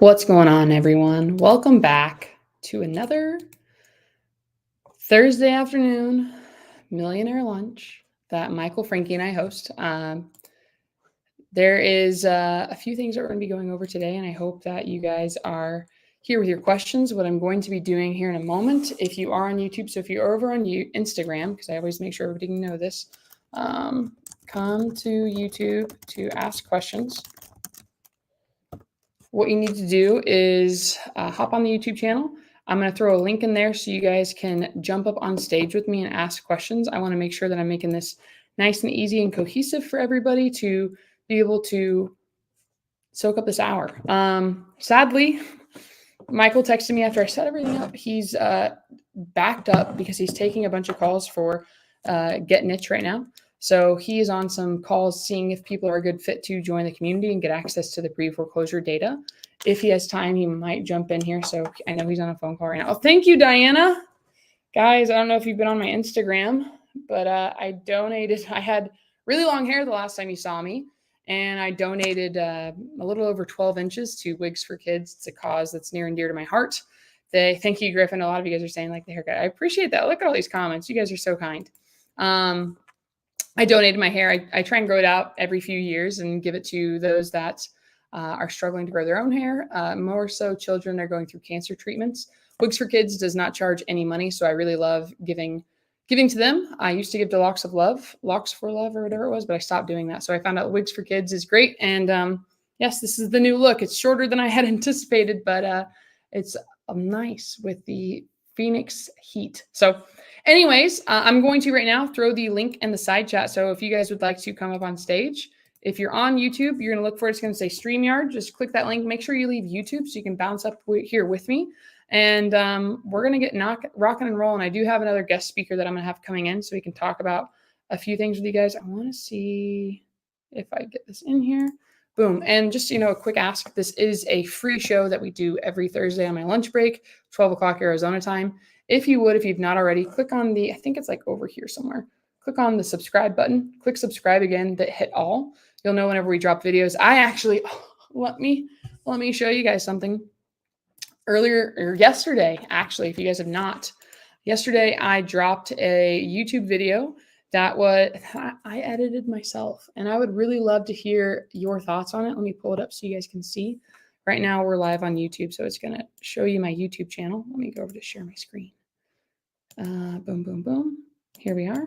What's going on, everyone? Welcome back to another Thursday afternoon Millionaire lunch that Michael, Frankie, and I host. There is a few things that we're going to be going over today, and I hope that you guys are here with your questions. What I'm going to be doing here in a moment, if you are on YouTube, so if you're over on Instagram, because I always make sure everybody can know this, come to YouTube to ask questions. What you need to do is hop on the YouTube channel. I'm going to throw a link in there so you guys can jump up on stage with me and ask questions. I want to make sure that I'm making this nice and easy and cohesive for everybody to be able to soak up this hour. Sadly, Michael texted me after I set everything up. He's backed up because he's taking a bunch of calls for Get Niche right now. So he is on some calls seeing if people are a good fit to join the community and get access to the pre-foreclosure data. If he has time, he might jump in here. So I know he's on a phone call right now. Oh, thank you, Diana. Guys, I don't know if you've been on my Instagram, but I donated. I had really long hair the last time you saw me, and I donated a little over 12 inches to Wigs for Kids. It's a cause that's near and dear to my heart. Thank you, Griffin. A lot of you guys are saying like the haircut. I appreciate that. Look at all these comments. You guys are so kind. I donated my hair. I try and grow it out every few years and give it to those that are struggling to grow their own hair. More so children that are going through cancer treatments. Wigs for Kids does not charge any money, so I really love giving to them. I used to give to Locks for Love or whatever it was, but I stopped doing that. So I found out Wigs for Kids is great. And yes, this is the new look. It's shorter than I had anticipated, but it's nice with the Phoenix heat. So anyways, I'm going to right now throw the link in the side chat. So if you guys would like to come up on stage, if you're on YouTube, you're going to look for it. It's going to say StreamYard. Just click that link. Make sure you leave YouTube so you can bounce up here with me. And we're going to get rocking and rolling. I do have another guest speaker that I'm going to have coming in so we can talk about a few things with you guys. I want to see if I get this in here. Boom. And just, a quick ask. This is a free show that we do every Thursday on my lunch break, 12 o'clock Arizona time. If you've not already, click on I think it's like over here somewhere. Click on the subscribe button. Click subscribe again, hit all. You'll know whenever we drop videos. I actually, let me show you guys something. Yesterday, actually, if you guys have not, yesterday I dropped a YouTube video that I edited myself, and I would really love to hear your thoughts on it. Let me pull it up so you guys can see. Right now we're live on YouTube, so it's going to show you my YouTube channel. Let me go over to share my screen. Boom, boom, boom. Here we are.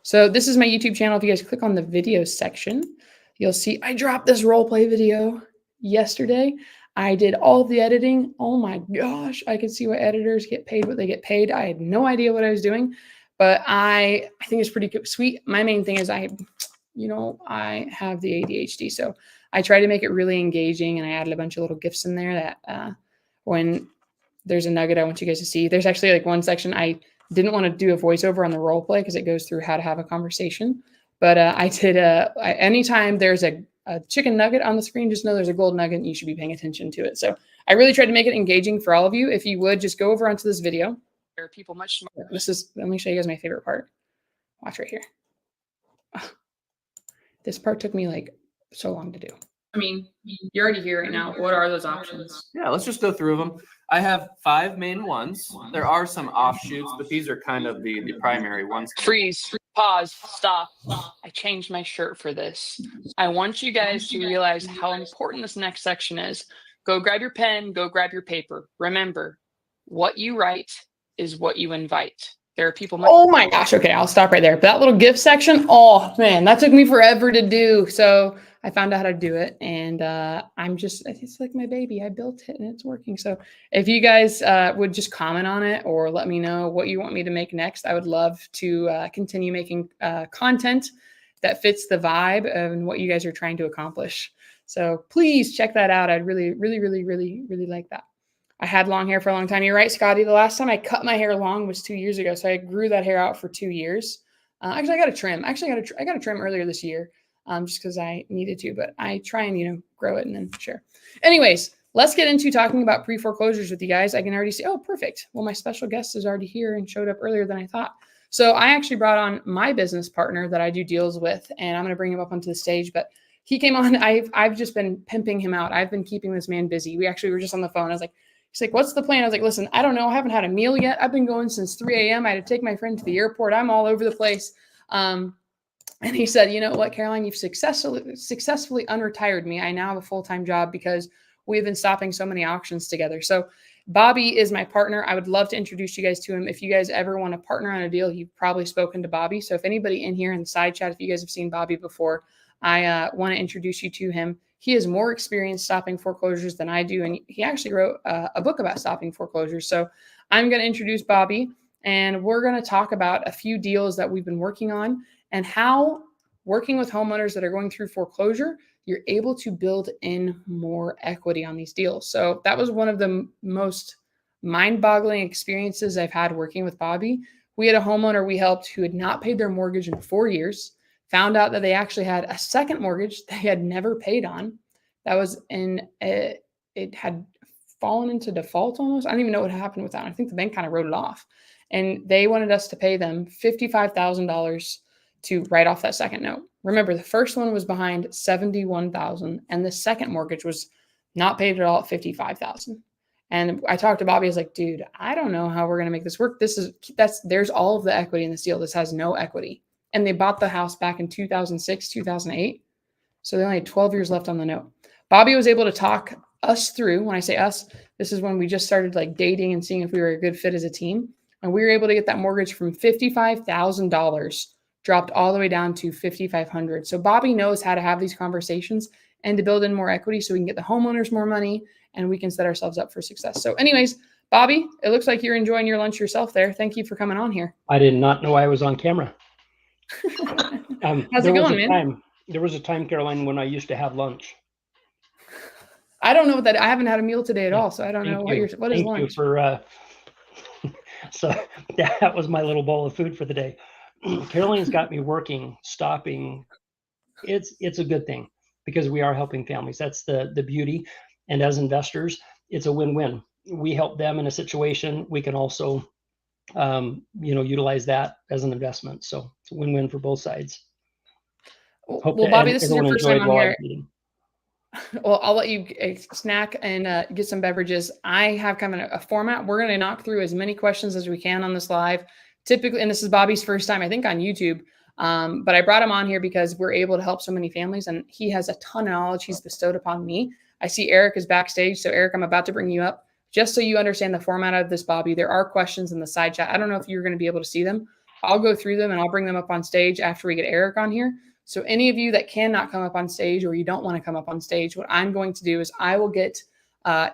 So this is my YouTube channel. If you guys click on the videos section, you'll see I dropped this role play video yesterday. I did all of the editing. Oh my gosh, I could see why editors get paid what they get paid. I had no idea what I was doing, but I think it's pretty sweet. My main thing is I have the ADHD, so I try to make it really engaging, and I added a bunch of little GIFs in there that when there's a nugget I want you guys to see. There's actually like one section I didn't want to do a voiceover on the role play because it goes through how to have a conversation. But I did anytime there's a chicken nugget on the screen, just know there's a gold nugget and you should be paying attention to it. So I really tried to make it engaging for all of you. If you would just go over onto this video. There are people much smarter. Let me show you guys my favorite part. Watch right here. This part took me like so long to do. I mean, you're already here right now. What are those options? Yeah, let's just go through them. I have 5 main ones. There are some offshoots, but these are kind of the primary ones. Freeze, pause, stop. I changed my shirt for this. I want you guys to realize how important this next section is. Go grab your pen, go grab your paper. Remember, what you write is what you invite. There are people. Oh my gosh. Okay, I'll stop right there. But that little gift section, oh man, that took me forever to do. So I found out how to do it, and it's like my baby. I built it and it's working. So if you guys would just comment on it or let me know what you want me to make next, I would love to continue making content that fits the vibe and what you guys are trying to accomplish. So please check that out. I'd really, really, really, really, really like that. I had long hair for a long time. You're right, Scotty. The last time I cut my hair long was 2 years ago. So I grew that hair out for 2 years. Actually, I got a trim. I got a trim earlier this year. Just because I needed to, but I try and, grow it and then share. Anyways, let's get into talking about pre-foreclosures with you guys. I can already see, oh, perfect. Well, my special guest is already here and showed up earlier than I thought. So I actually brought on my business partner that I do deals with, and I'm going to bring him up onto the stage, but he came on. I've just been pimping him out. I've been keeping this man busy. We actually were just on the phone. I was like, he's like, what's the plan? I was like, listen, I don't know. I haven't had a meal yet. I've been going since 3 a.m. I had to take my friend to the airport. I'm all over the place. And he said, you know what, Caroline, you've successfully unretired me. I now have a full-time job because we've been stopping so many auctions together. So Bobby is my partner. I would love to introduce you guys to him. If you guys ever want to partner on a deal, you've probably spoken to Bobby. So if anybody in here in the side chat, if you guys have seen Bobby before, I want to introduce you to him. He has more experience stopping foreclosures than I do. And he actually wrote a book about stopping foreclosures. So I'm going to introduce Bobby, and we're going to talk about a few deals that we've been working on and how working with homeowners that are going through foreclosure, you're able to build in more equity on these deals. So that was one of the most mind-boggling experiences I've had working with Bobby. We had a homeowner we helped who had not paid their mortgage in 4 years, found out that they actually had a second mortgage they had never paid on. That was it had fallen into default almost. I don't even know what happened with that. I think the bank kind of wrote it off. And they wanted us to pay them $55,000 to write off that second note. Remember, the first one was behind $71,000, and the second mortgage was not paid at all at $55,000. And I talked to Bobby. I was like, dude, I don't know how we're going to make this work. There's all of the equity in this deal. This has no equity. And they bought the house back in 2006, 2008. So they only had 12 years left on the note. Bobby was able to talk us through. When I say us, this is when we just started like dating and seeing if we were a good fit as a team. And we were able to get that mortgage from $55,000 dropped all the way down to $5,500. So Bobby knows how to have these conversations and to build in more equity so we can get the homeowners more money and we can set ourselves up for success. So anyways, Bobby, it looks like you're enjoying your lunch yourself there. Thank you for coming on here. I did not know I was on camera. How's it going, man? There was a time, Caroline, when I used to have lunch. I don't know what that. I haven't had a meal today at all, so I don't know what is lunch. Thank you for. So that was my little bowl of food for the day. Caroline's got me working, stopping. It's a good thing because we are helping families. That's the beauty. And as investors, it's a win-win. We help them in a situation. We can also, utilize that as an investment. So it's a win-win for both sides. Well, Bobby, this is your first time on here. Well, I'll let you snack and get some beverages. I have kind of a format. We're going to knock through as many questions as we can on this live. Typically, and this is Bobby's first time, I think, on YouTube. But I brought him on here because we're able to help so many families, and he has a ton of knowledge he's bestowed upon me. I see Eric is backstage. So Eric, I'm about to bring you up just so you understand the format of this, Bobby. There are questions in the side chat. I don't know if you're going to be able to see them. I'll go through them and I'll bring them up on stage after we get Eric on here. So any of you that cannot come up on stage or you don't want to come up on stage, what I'm going to do is I will get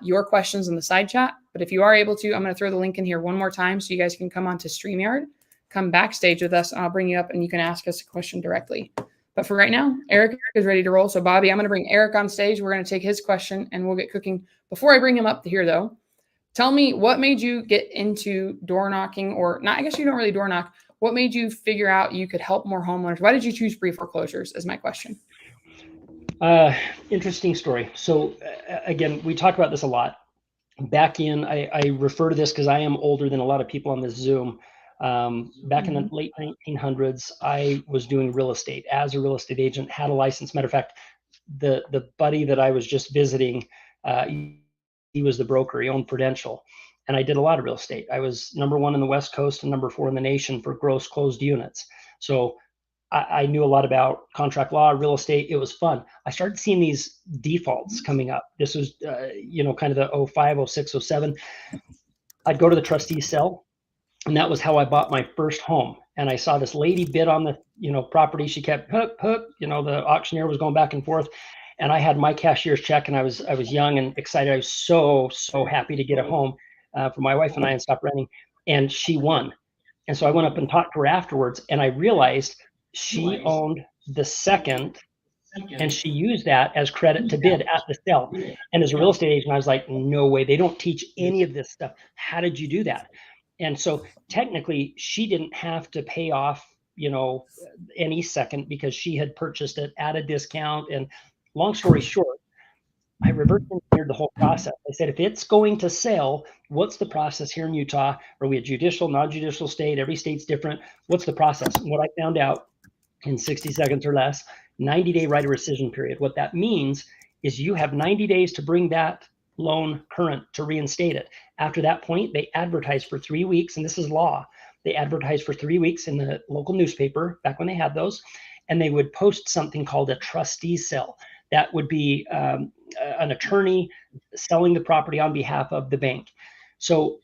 your questions in the side chat. But if you are able to, I'm going to throw the link in here one more time so you guys can come on to StreamYard, come backstage with us, and I'll bring you up and you can ask us a question directly. But for right now, Eric is ready to roll. So Bobby, I'm going to bring Eric on stage. We're going to take his question and we'll get cooking. Before I bring him up here though, tell me what made you get into door knocking, or not, I guess you don't really door knock. What made you figure out you could help more homeowners? Why did you choose pre-foreclosures is my question. Interesting story. So again, we talk about this a lot. Back in, I refer to this because I am older than a lot of people on this Zoom. Back in the late 1900s, I was doing real estate as a real estate agent, had a license. Matter of fact, the buddy that I was just visiting, he was the broker. He owned Prudential. And I did a lot of real estate. I was #1 in the West Coast and #4 in the nation for gross closed units. So I knew a lot about contract law, real estate. It was fun. I started seeing these defaults coming up. This was, kind of the 05, 06, 07. I'd go to the trustee cell, and that was how I bought my first home. And I saw this lady bid on the, property. She kept the auctioneer was going back and forth. And I had my cashier's check, and I was young and excited. I was so happy to get a home for my wife and I and stop renting. And she won. And so I went up and talked to her afterwards, and I realized she owned the second, and she used that as credit to bid at the sale. And as a real estate agent, I was like, no way, they don't teach any of this stuff. How did you do that? And so technically she didn't have to pay off, any second because she had purchased it at a discount. And long story short, I reverse engineered the whole process. I said, if it's going to sell, what's the process here in Utah? Are we a judicial, non-judicial state? Every state's different. What's the process? And what I found out in 60 seconds or less, 90-day right of rescission period. What that means is you have 90 days to bring that loan current to reinstate it. After that point, they advertise for 3 weeks, and this is law. They advertise for 3 weeks in the local newspaper, back when they had those, and they would post something called a trustee sale. That would be an attorney selling the property on behalf of the bank. So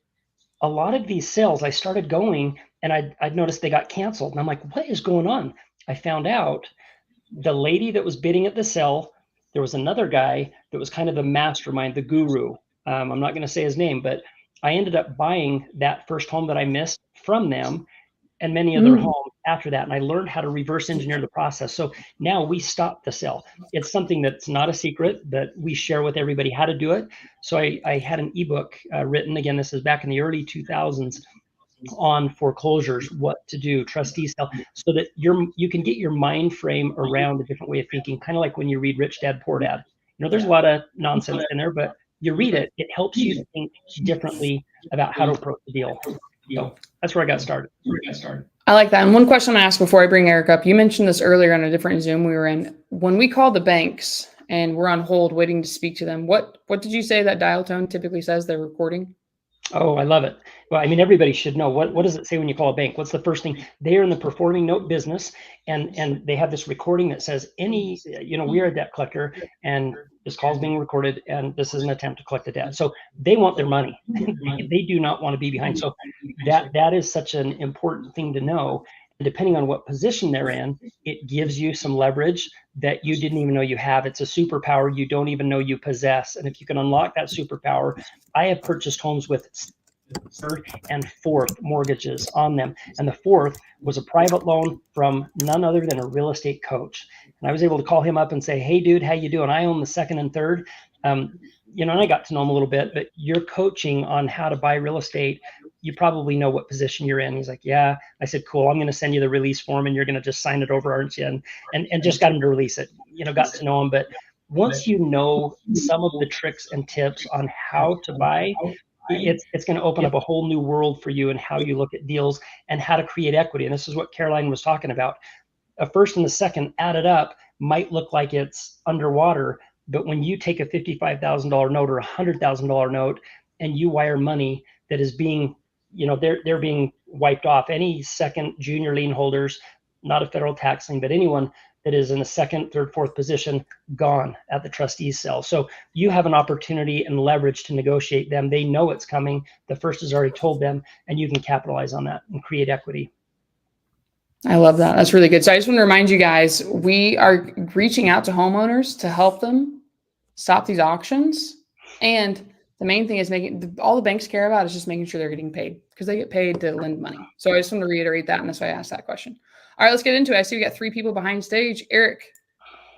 a lot of these sales, I started going, and I'd noticed they got canceled. And I'm like, what is going on? I found out the lady that was bidding at the sale, there was another guy that was kind of the mastermind, the guru. I'm not going to say his name, but I ended up buying that first home that I missed from them and many other homes after that. And I learned how to reverse engineer the process. So now we stop the sale. It's something that's not a secret, that we share with everybody how to do it. So I had an ebook written, again, this is back in the early 2000s, on foreclosures, what to do, trustee sale, so that you can get your mind frame around a different way of thinking, kind of like when you read Rich Dad, Poor Dad. You know, there's a lot of nonsense in there, but you read it, it helps you think differently about how to approach the deal. So that's where I got started. I like that. And one question I asked before I bring Eric up, you mentioned this earlier on a different Zoom we were in. When we call the banks and we're on hold waiting to speak to them, what did you say that dial tone typically says they're recording? Oh, I love it. Well, I mean, everybody should know. What does it say when you call a bank? What's the first thing? They are in the performing note business, and they have this recording that says we are a debt collector, and this call is being recorded, and this is an attempt to collect the debt. So they want their money. They do not want to be behind. So that is such an important thing to know. And depending on what position they're in, it gives you some leverage that you didn't even know you have. It's a superpower you don't even know you possess. And if you can unlock that superpower, I have purchased homes with third and fourth mortgages on them. And the fourth was a private loan from none other than a real estate coach. And I was able to call him up and say, hey, dude, how you doing? I own the second and third. And I got to know him a little bit, but you're coaching on how to buy real estate. You probably know what position you're in. He's like, yeah. I said, cool. I'm going to send you the release form and you're going to just sign it over, aren't you? And just got him to release it, got to know him. But once you know some of the tricks and tips on how to buy, it's going to open up a whole new world for you and how you look at deals and how to create equity. And this is what Caroline was talking about. A first and the second added up might look like it's underwater, but when you take a $55,000 note or a $100,000 note and you wire money that is being, they're being wiped off, any second junior lien holders, not a federal tax lien, but anyone that is in a second, third, fourth position, gone at the trustee's sale. So you have an opportunity and leverage to negotiate them. They know it's coming. The first has already told them, and you can capitalize on that and create equity. I love that. That's really good. So I just want to remind you guys, we are reaching out to homeowners to help them stop these auctions. And the main thing is all the banks care about is just making sure they're getting paid, because they get paid to lend money. So I just want to reiterate that. And that's why I asked that question. All right, let's get into it. I see we got 3 people behind stage. Eric,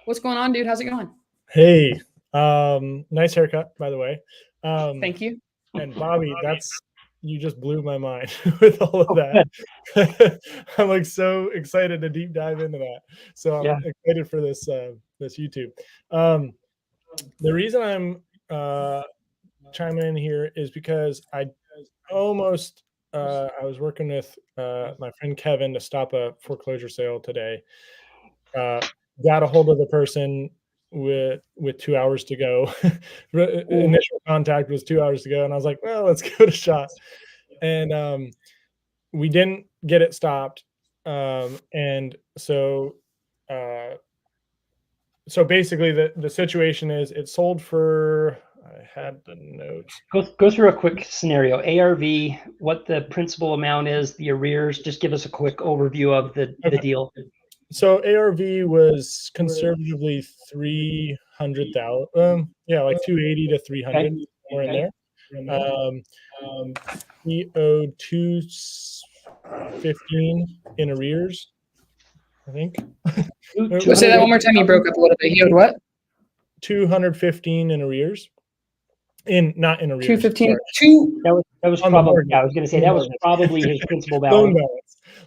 what's going on, dude? How's it going? Hey, nice haircut, by the way. Thank you. And Bobby, you just blew my mind with all of that. I'm like so excited to deep dive into that. So I'm excited for this YouTube. The reason I'm chiming in here is because I was working with my friend Kevin to stop a foreclosure sale today. Got a hold of the person with 2 hours to go. Initial contact was 2 hours to go, and I was like, well, let's give it a shot. And we didn't get it stopped. And so basically the situation is it sold for, I had the notes. Go through a quick scenario. ARV, what the principal amount is, the arrears. Just give us a quick overview of the deal. So ARV was conservatively 300,000. Like 280 to 300, somewhere in there. He owed 215 in arrears, I think. Say that one more time. You broke up a little bit. He owed what? 215 in arrears. Not in arrears. 215. That was probably. I was going to say that was probably his principal balance.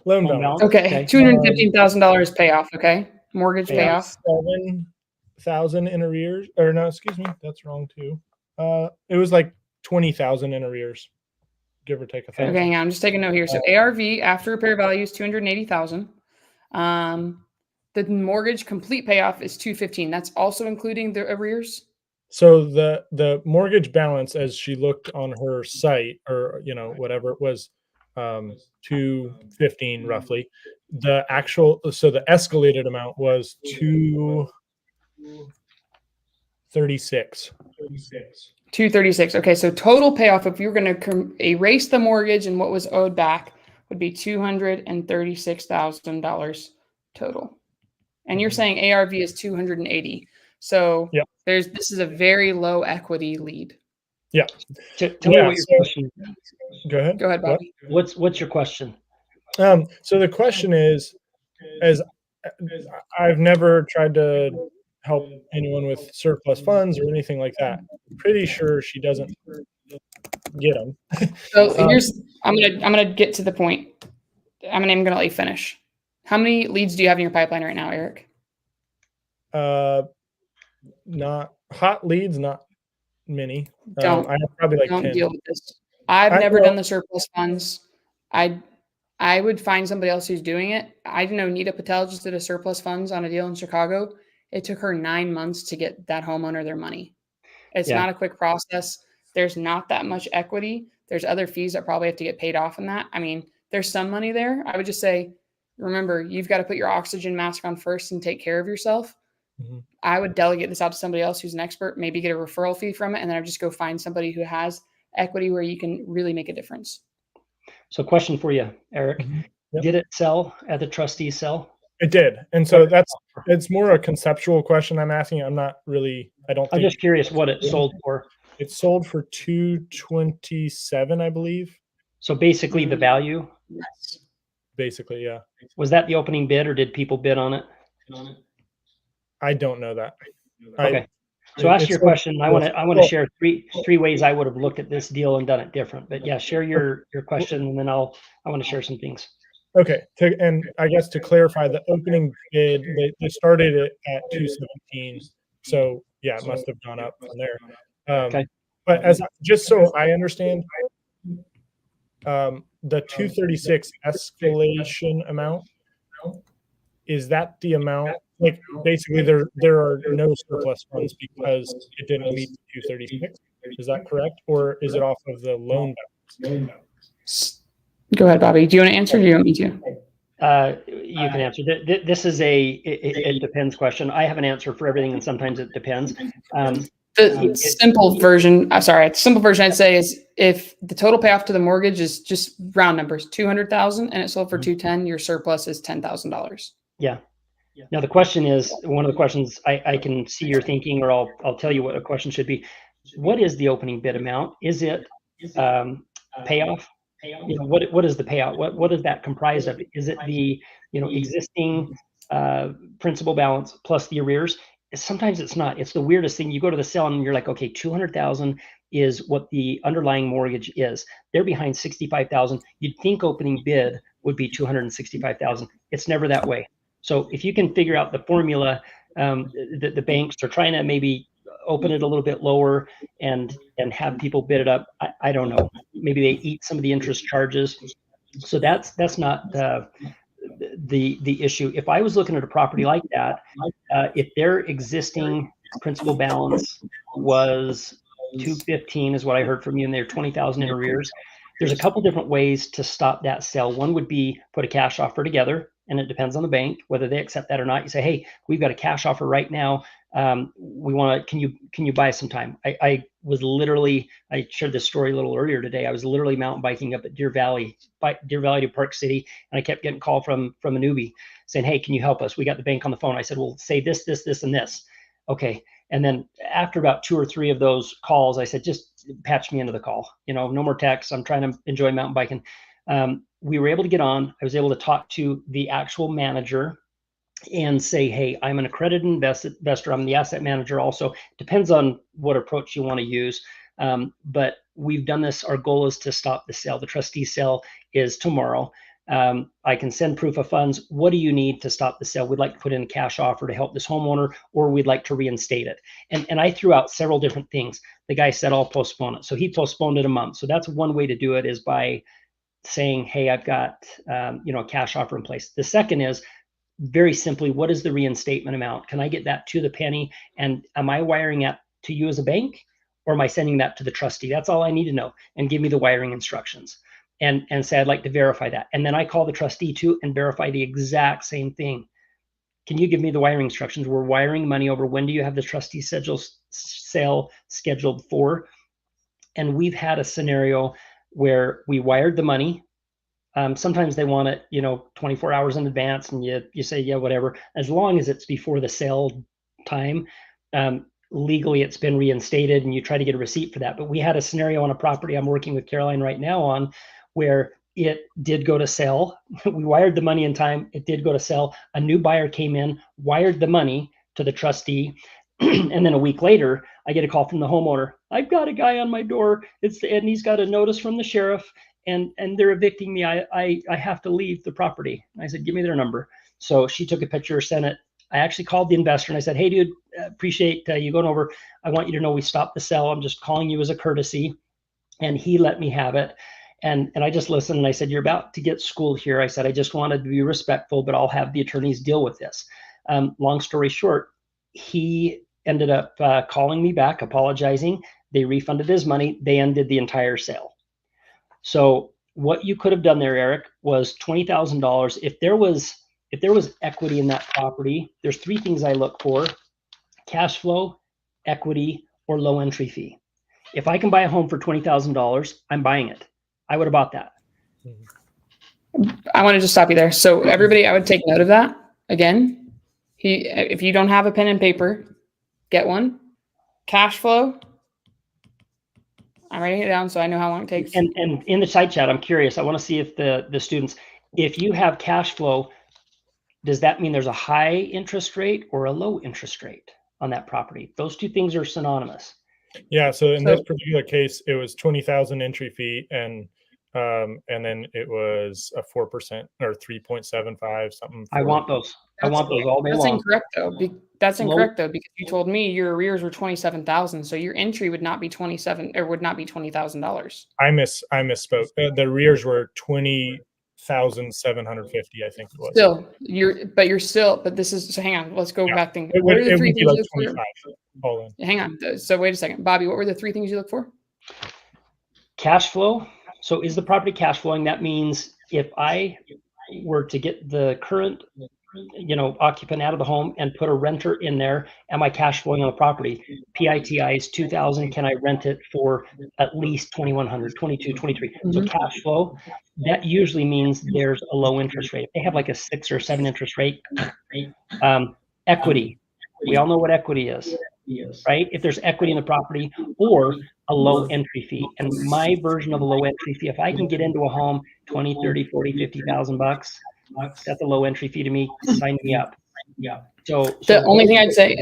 Loan balance. Okay. $215,000 payoff. Okay. Mortgage payoff. 7,000 in arrears. Or no, excuse me, that's wrong too. It was like 20,000 in arrears, give or take 1,000. Okay, hang on. I'm just taking a note here. So ARV after repair value is $280,000. The mortgage complete payoff is 215. That's also including the arrears. So the mortgage balance, as she looked on her site, or whatever it was, 215 roughly. The escalated amount was 236. 236. Okay, so total payoff, if you were going to erase the mortgage and what was owed back, would be $236,000 total. And you're saying ARV is 280. So Yep. this is a very low equity lead. Yeah. Tell me what your question. Go ahead. Go ahead, Bobby. What's your question? So the question is, as I've never tried to help anyone with surplus funds or anything like that. Pretty sure she doesn't get them. So I'm gonna get to the point. I'm gonna let you finish. How many leads do you have in your pipeline right now, Eric? Not hot leads, not many. Don't I have probably like 10. deal with this. I've never done the surplus funds. I would find somebody else who's doing it. I know Nita Patel just did a surplus funds on a deal in Chicago. It took her 9 months to get that homeowner their money. It's not a quick process. There's not that much equity. There's other fees that probably have to get paid off in that. I mean, there's some money there. I would just say, remember, you've got to put your oxygen mask on first and take care of yourself. Mm-hmm. I would delegate this out to somebody else who's an expert, maybe get a referral fee from it, and then I would just go find somebody who has equity where you can really make a difference. So question for you, Eric. Yep. Did it sell at the trustee sell? It did. And so it's more a conceptual question I'm asking. I'm just curious what it sold for. It sold for 227, I believe. So basically the value? Yes. Basically, yeah. Was that the opening bid or did people bid on it? I don't know that. Okay. So ask your question. I want to share three ways I would have looked at this deal and done it different. But yeah, share your question, and then I want to share some things. Okay. And I guess to clarify, the opening bid, they started it at 217. So yeah, it must have gone up from there. Okay. But just so I understand, the 236 escalation amount, is that the amount? Like basically there are no surplus funds because it didn't meet the 236. Is that correct? Or is it off of the loan balance? Go ahead, Bobby. Do you want to answer or do you want me to? You can answer. This is it depends question. I have an answer for everything, and sometimes it depends. The simple version I'd say is if the total payoff to the mortgage is just round numbers, 200,000 and it sold for 210, your surplus is $10,000. Yeah. Now the question is, one of the questions I can see you're thinking, or I'll tell you what a question should be. What is the opening bid amount? Is it payoff? What is the payout? What is that comprised of? Is it the existing principal balance plus the arrears? Sometimes it's not. It's the weirdest thing. You go to the sale and you're like, okay, 200,000 is what the underlying mortgage is. They're behind 65,000. You'd think opening bid would be 265,000. It's never that way. So if you can figure out the formula, the banks are trying to maybe open it a little bit lower and have people bid it up. I don't know. Maybe they eat some of the interest charges. So that's not the issue. If I was looking at a property like that, if their existing principal balance was 215 is what I heard from you, and they're 20,000 in arrears, there's a couple different ways to stop that sale. One would be put a cash offer together, and it depends on the bank whether they accept that or not. You say, hey, we've got a cash offer right now. We want to, can you buy some time? I shared this story a little earlier today. I was literally mountain biking up at Deer Valley to Park City. And I kept getting a call from a newbie saying, hey, can you help us? We got the bank on the phone. I said, well, say this, this, this, and this. Okay. And then after about 2 or 3 of those calls, I said, just patch me into the call, no more texts. I'm trying to enjoy mountain biking. We were able to get on. I was able to talk to the actual manager and say, hey, I'm an accredited investor. I'm the asset manager also. Depends on what approach you want to use. But we've done this. Our goal is to stop the sale. The trustee sale is tomorrow. I can send proof of funds. What do you need to stop the sale? We'd like to put in a cash offer to help this homeowner, or we'd like to reinstate it. And I threw out several different things. The guy said, I'll postpone it. So he postponed it a month. So that's one way to do it, is by saying, hey, I've got a cash offer in place. The second is, very simply, what is the reinstatement amount? Can I get that to the penny? And am I wiring that to you as a bank, or am I sending that to the trustee? That's all I need to know. And give me the wiring instructions and say, I'd like to verify that. And then I call the trustee too and verify the exact same thing. Can you give me the wiring instructions? We're wiring money over. When do you have the trustee sale scheduled for? And we've had a scenario where we wired the money. Sometimes they want it, 24 hours in advance, and you say, yeah, whatever, as long as it's before the sale time. Legally, it's been reinstated, and you try to get a receipt for that. But we had a scenario on a property I'm working with Caroline right now on, where it did go to sell. We wired the money in time. It did go to sell. A new buyer came in, wired the money to the trustee. And then a week later, I get a call from the homeowner. I've got a guy on my door. And he's got a notice from the sheriff, and they're evicting me. I have to leave the property. I said, give me their number. So she took a picture, sent it. I actually called the investor and I said, hey, dude, appreciate you going over. I want you to know we stopped the sale. I'm just calling you as a courtesy. And he let me have it. And I just listened, and I said, you're about to get schooled here. I said, I just wanted to be respectful, but I'll have the attorneys deal with this. Long story short, he ended up calling me back, apologizing. They refunded his money. They ended the entire sale. So what you could have done there, Eric, was $20,000. If there was equity in that property, there's three things I look for: cash flow, equity, or low entry fee. If I can buy a home for $20,000, I'm buying it. I would have bought that. I want to just stop you there. So everybody, I would take note of that. Again, if you don't have a pen and paper, get one. Cash flow. I'm writing it down so I know how long it takes. And in the side chat, I'm curious. I want to see if the students, if you have cash flow, does that mean there's a high interest rate or a low interest rate on that property? Those two things are synonymous. Yeah. So in this particular case, it was 20,000 entry fee, and then it was a 4% or 3.75 something. I want those. I want those all day long. That's incorrect though. That's incorrect though, because you told me your arrears were $27,000, so your entry would not be $20,000. I misspoke. The arrears were 20,750, I think it was. But this is, so hang on, let's go back. What are the three things you look for? All in. Hang on. So wait a second, Bobby, what were the three things you look for? Cash flow. So is the property cash flowing? That means if I were to get the current, occupant out of the home and put a renter in there, am I cash flowing on the property? PITI is 2,000. Can I rent it for at least 2,100, 22, 23? So cash flow, that usually means there's a low interest rate. If they have like a 6 or 7 interest rate. Equity. We all know what equity is, right? If there's equity in the property, or a low entry fee. And my version of a low entry fee, if I can get into a home, 20, 30, 40, 50,000 bucks, that's a low entry fee to me. Sign me up. Yeah. So the only thing I'd say,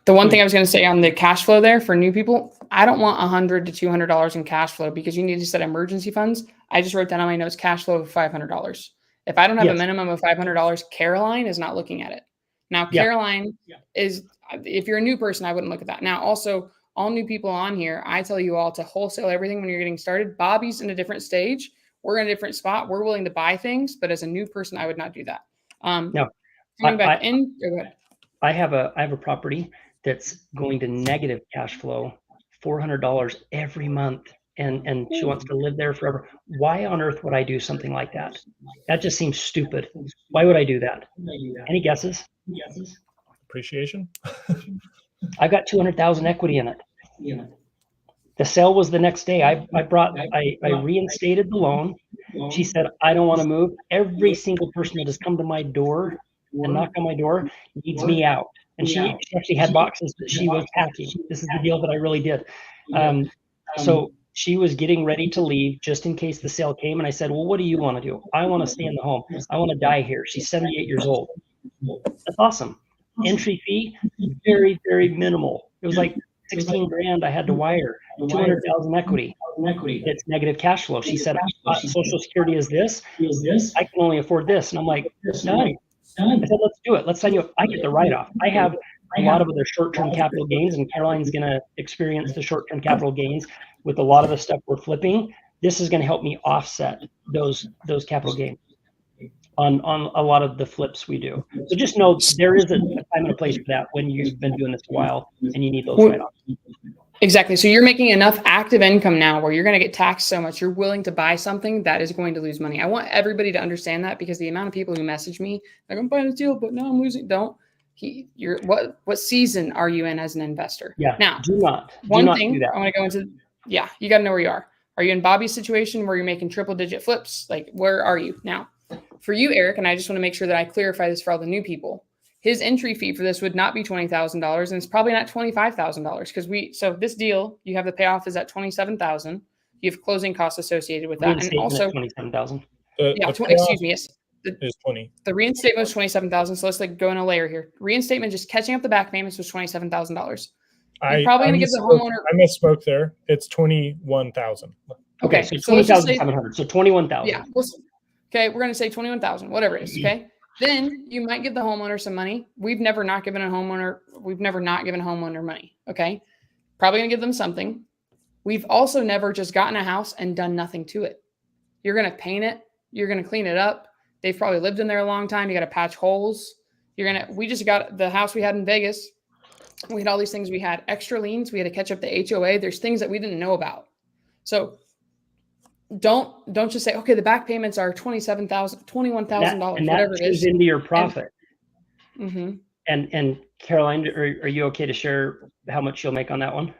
the one thing I was going to say on the cash flow there for new people, I don't want $100 to $200 in cash flow, because you need to set emergency funds. I just wrote down on my notes, cash flow of $500. If I don't have a minimum of $500, Caroline is not looking at it. Now, Caroline is, if you're a new person, I wouldn't look at that. Now, also, all new people on here, I tell you all to wholesale everything when you're getting started. Bobby's in a different stage. We're in a different spot. We're willing to buy things, but as a new person, I would not do that. No, go ahead. I have a property that's going to negative cash flow, $400 every month, and she wants to live there forever. Why on earth would I do something like that? That just seems stupid. Why would I do that? Any guesses? Appreciation. I've got 200,000 equity in it. The sale was the next day. I reinstated the loan. She said, I don't want to move. Every single person that has come to my door and knocked on my door needs me out. And she actually had boxes that she was packing. This is the deal that I really did. So she was getting ready to leave just in case the sale came. And I said, well, what do you want to do? I want to stay in the home. I want to die here. She's 78 years old. That's awesome. Entry fee, very, very minimal. It was like 16 grand I had to wire, 200,000 equity. It's negative cash flow. She said, Social Security is this. I can only afford this. And I'm like, done. I said, let's do it. Let's sign you up. I get the write-off. I have a lot of other short-term capital gains, and Caroline's going to experience the short-term capital gains with a lot of the stuff we're flipping. This is going to help me offset those capital gains. on a lot of the flips we do. So just know there is a time and a place for that when you've been doing this a while and you need those write-offs. Exactly. So you're making enough active income now where you're going to get taxed so much, you're willing to buy something that is going to lose money. I want everybody to understand that, because the amount of people who message me, like, I'm buying a deal, but now I'm losing. You're what season are you in as an investor? Yeah. Now, do not do I want that. to go into, you got to know where you are. Are you in Bobby's situation where you're making triple digit flips? Like, where are you now? For you, Eric, and I just want to make sure that I clarify this for all the new people. His entry fee for this would not be $20,000, and it's probably not $25,000, because so this deal, you have the payoff is at $27,000. You have closing costs associated with that, and also $27,000. Excuse me, yes, is 20. The reinstatement was $27,000. So let's go in a layer here. Reinstatement, just catching up the back payments, was $27,000. You're probably going to give the homeowner. I misspoke there. It's 21,000. Okay, so 20,700. So 21,000. Yeah. Okay, we're going to say 21,000, whatever it is. Okay. Then you might give the homeowner some money. We've never not given a homeowner money. Okay. Probably gonna give them something. We've also never just gotten a house and done nothing to it. You're gonna paint it. You're gonna clean it up. They've probably lived in there a long time. You got to patch holes. We just got the house we had in Vegas. We had all these things. We had extra liens. We had to catch up the HOA. There's things that we didn't know about. So don't just say, okay, the back payments are $21,000, whatever it is. Into your profit. And Caroline, are you okay to share how much you'll make on that one?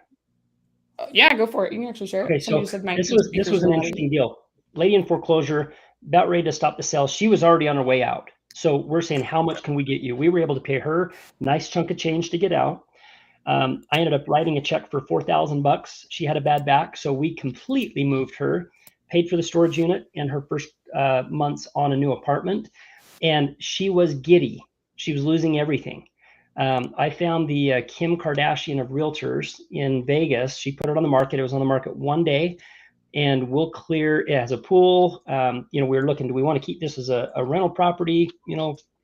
Yeah, go for it. You can actually share it. Okay, so this was an interesting deal. Lady in foreclosure, about ready to stop the sale. She was already on her way out. So we're saying, how much can we get you? We were able to pay her a nice chunk of change to get out. I ended up writing a check for $4,000. She had a bad back, so we completely moved her, paid for the storage unit and her first months on a new apartment. And she was giddy. She was losing everything. I found the Kim Kardashian of realtors in Vegas. She put it on the market. It was on the market one day, and we'll clear. It has a pool. We were looking, do we want to keep this as a rental property?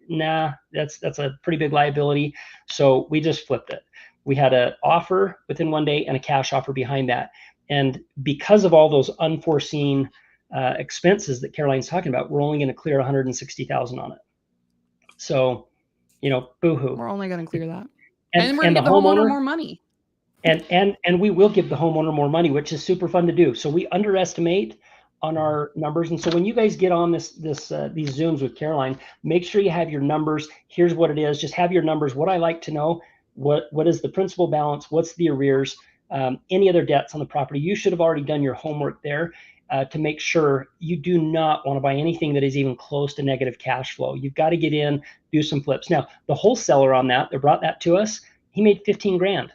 Nah, that's a pretty big liability. So we just flipped it. We had an offer within one day and a cash offer behind that. And because of all those unforeseen expenses that Caroline's talking about, we're only going to clear $160,000 on it. So, boo-hoo. We're only going to clear that. And we're going to give the homeowner more money. And we will give the homeowner more money, which is super fun to do. So we underestimate on our numbers. And so when you guys get on these Zooms with Caroline, make sure you have your numbers. Here's what it is. Just have your numbers. What I like to know, what is the principal balance? What's the arrears? Any other debts on the property? You should have already done your homework there to make sure you do not want to buy anything that is even close to negative cash flow. You've got to get in, do some flips. Now, the wholesaler on that brought that to us, he made 15 grand.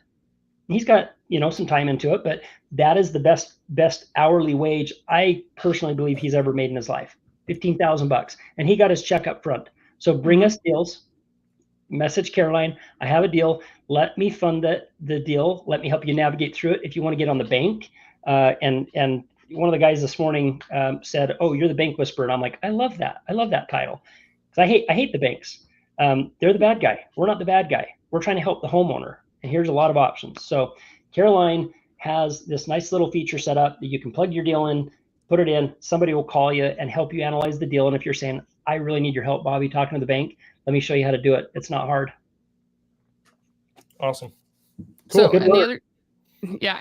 He's got, some time into it, but that is the best hourly wage I personally believe he's ever made in his life, $15,000. And he got his check up front. So bring us deals. Message Caroline, I have a deal. Let me fund the deal. Let me help you navigate through it. If you want to get on the bank, and one of the guys this morning said, "Oh, you're the bank whisperer," and I'm like, I love that. I love that title, because I hate the banks. They're the bad guy. We're not the bad guy. We're trying to help the homeowner, and here's a lot of options. So Caroline has this nice little feature set up that you can plug your deal in, put it in. Somebody will call you and help you analyze the deal. And if you're saying, I really need your help, Bobby, talking to the bank, let me show you how to do it. It's not hard. Awesome. Cool. So,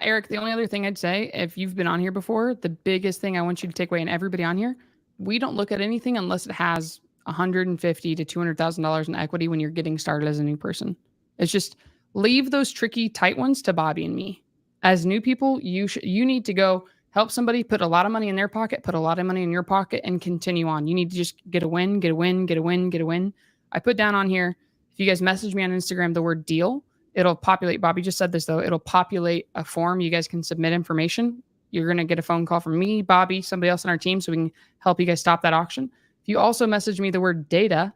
Eric, the only other thing I'd say, if you've been on here before, the biggest thing I want you to take away, and everybody on here, we don't look at anything unless it has $150,000 to $200,000 in equity when you're getting started as a new person. It's just leave those tricky, tight ones to Bobby and me. As new people, you need to go help somebody put a lot of money in their pocket, put a lot of money in your pocket, and continue on. You need to just get a win, get a win, get a win, get a win. I put down on here, if you guys message me on Instagram the word deal, it'll populate. Bobby just said this, though. It'll populate a form. You guys can submit information. You're going to get a phone call from me, Bobby, somebody else on our team, so we can help you guys stop that auction. If you also message me the word data,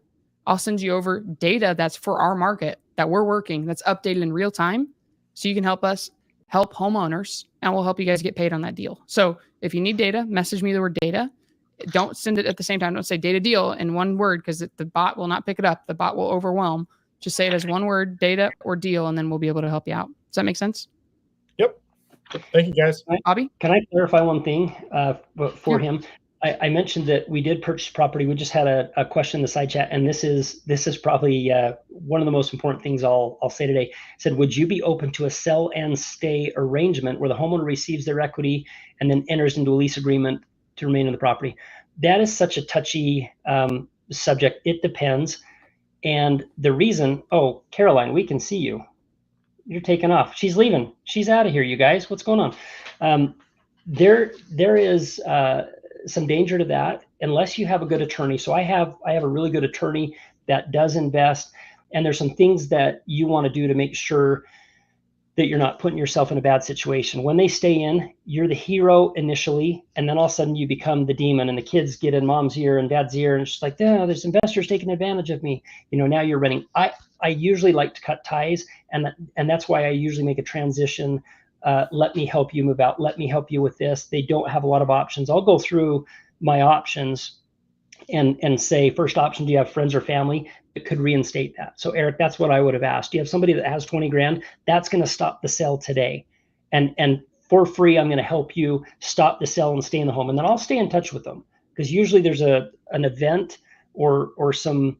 I'll send you over data that's for our market, that we're working, that's updated in real time, so you can help us help homeowners, and we'll help you guys get paid on that deal. So if you need data, message me the word data. Don't send it at the same time. Don't say data deal in one word, because the bot will not pick it up. The bot will overwhelm. Just say it as one word, data or deal, and then we'll be able to help you out. Does that make sense? Yep. Thank you, guys. Bobby? Can I clarify one thing for him? I mentioned that we did purchase property. We just had a question in the side chat, and this is probably one of the most important things I'll say today. It said, would you be open to a sell and stay arrangement where the homeowner receives their equity and then enters into a lease agreement to remain in the property? That is such a touchy subject. It depends. And the reason, oh, Caroline, we can see you. You're taking off. She's leaving. She's out of here, you guys. What's going on? There is some danger to that unless you have a good attorney. So I have a really good attorney that does invest, and there's some things that you want to do to make sure that you're not putting yourself in a bad situation. When they stay in, you're the hero initially, and then all of a sudden you become the demon, and the kids get in mom's ear and dad's ear, and it's just like, oh, there's investors taking advantage of me. Now you're running. I usually like to cut ties, and that's why I usually make a transition. Let me help you move out. Let me help you with this. They don't have a lot of options. I'll go through my options and say, first option, do you have friends or family that could reinstate that? So Eric, that's what I would have asked. Do you have somebody that has 20 grand? That's going to stop the sale today. And for free, I'm going to help you stop the sale and stay in the home. And then I'll stay in touch with them, because usually there's an event or some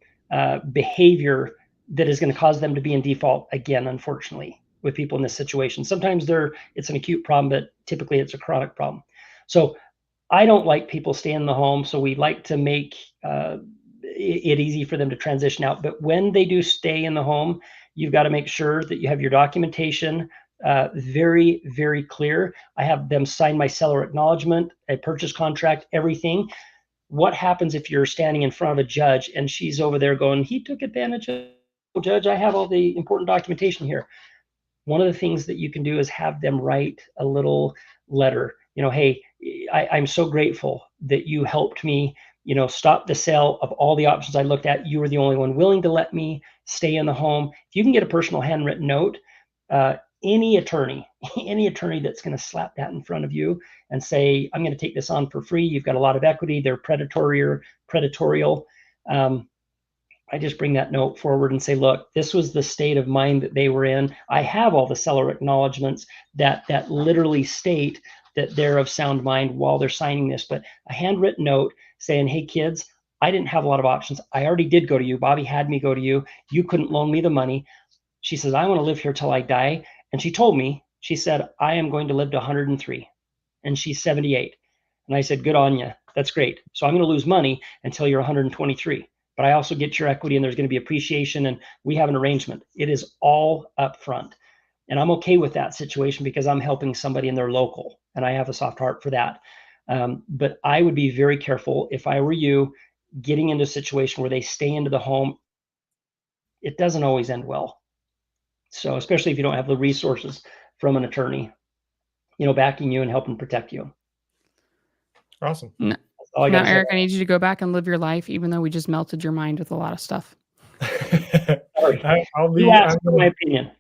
behavior that is going to cause them to be in default again, unfortunately, with people in this situation. Sometimes it's an acute problem, but typically it's a chronic problem. So I don't like people staying in the home, so we like to make it easy for them to transition out. But when they do stay in the home, you've got to make sure that you have your documentation very, very clear. I have them sign my seller acknowledgement, a purchase contract, everything. What happens if you're standing in front of a judge and she's over there going, he took advantage of, judge, I have all the important documentation here. One of the things that you can do is have them write a little letter. Hey, I'm so grateful that you helped me, stop the sale of all the options I looked at. You were the only one willing to let me stay in the home. If you can get a personal handwritten note, any attorney that's going to slap that in front of you and say, I'm going to take this on for free. You've got a lot of equity. They're predatorial. I just bring that note forward and say, look, this was the state of mind that they were in. I have all the seller acknowledgments that literally state that they're of sound mind while they're signing this. But a handwritten note saying, hey, kids, I didn't have a lot of options. I already did go to you. Bobby had me go to you. You couldn't loan me the money. She says, I want to live here till I die. And she told me, she said, I am going to live to 103. And she's 78. And I said, good on you. That's great. So I'm going to lose money until you're 123. But I also get your equity, and there's going to be appreciation, and we have an arrangement. It is all up front. And I'm okay with that situation because I'm helping somebody and they're local, and I have a soft heart for that. But I would be very careful if I were you getting into a situation where they stay into the home. It doesn't always end well. So especially if you don't have the resources from an attorney, backing you and helping protect you. Awesome. Now, Eric, I need you to go back and live your life, even though we just melted your mind with a lot of stuff. I'll be. My opinion.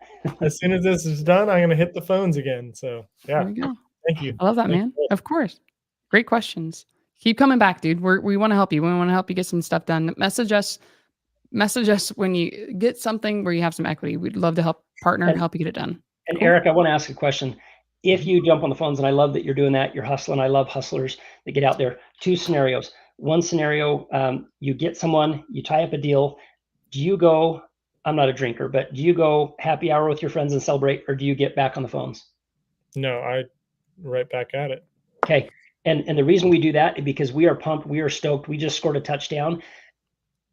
As soon as this is done, I'm going to hit the phones again. So yeah, There we go. Thank you. I love that, man. Of course. Great questions. Keep coming back, dude. We want to help you. We want to help you get some stuff done. Message us when you get something where you have some equity. We'd love to help partner and help you get it done. And cool. Eric, I want to ask a question. If you jump on the phones, and I love that you're doing that, you're hustling. I love hustlers that get out there. 2 scenarios. One scenario, you get someone, you tie up a deal. Do you go, I'm not a drinker, but do you go happy hour with your friends and celebrate, or do you get back on the phones? No, I right back at it. Okay. And the reason we do that is because we are pumped. We are stoked. We just scored a touchdown.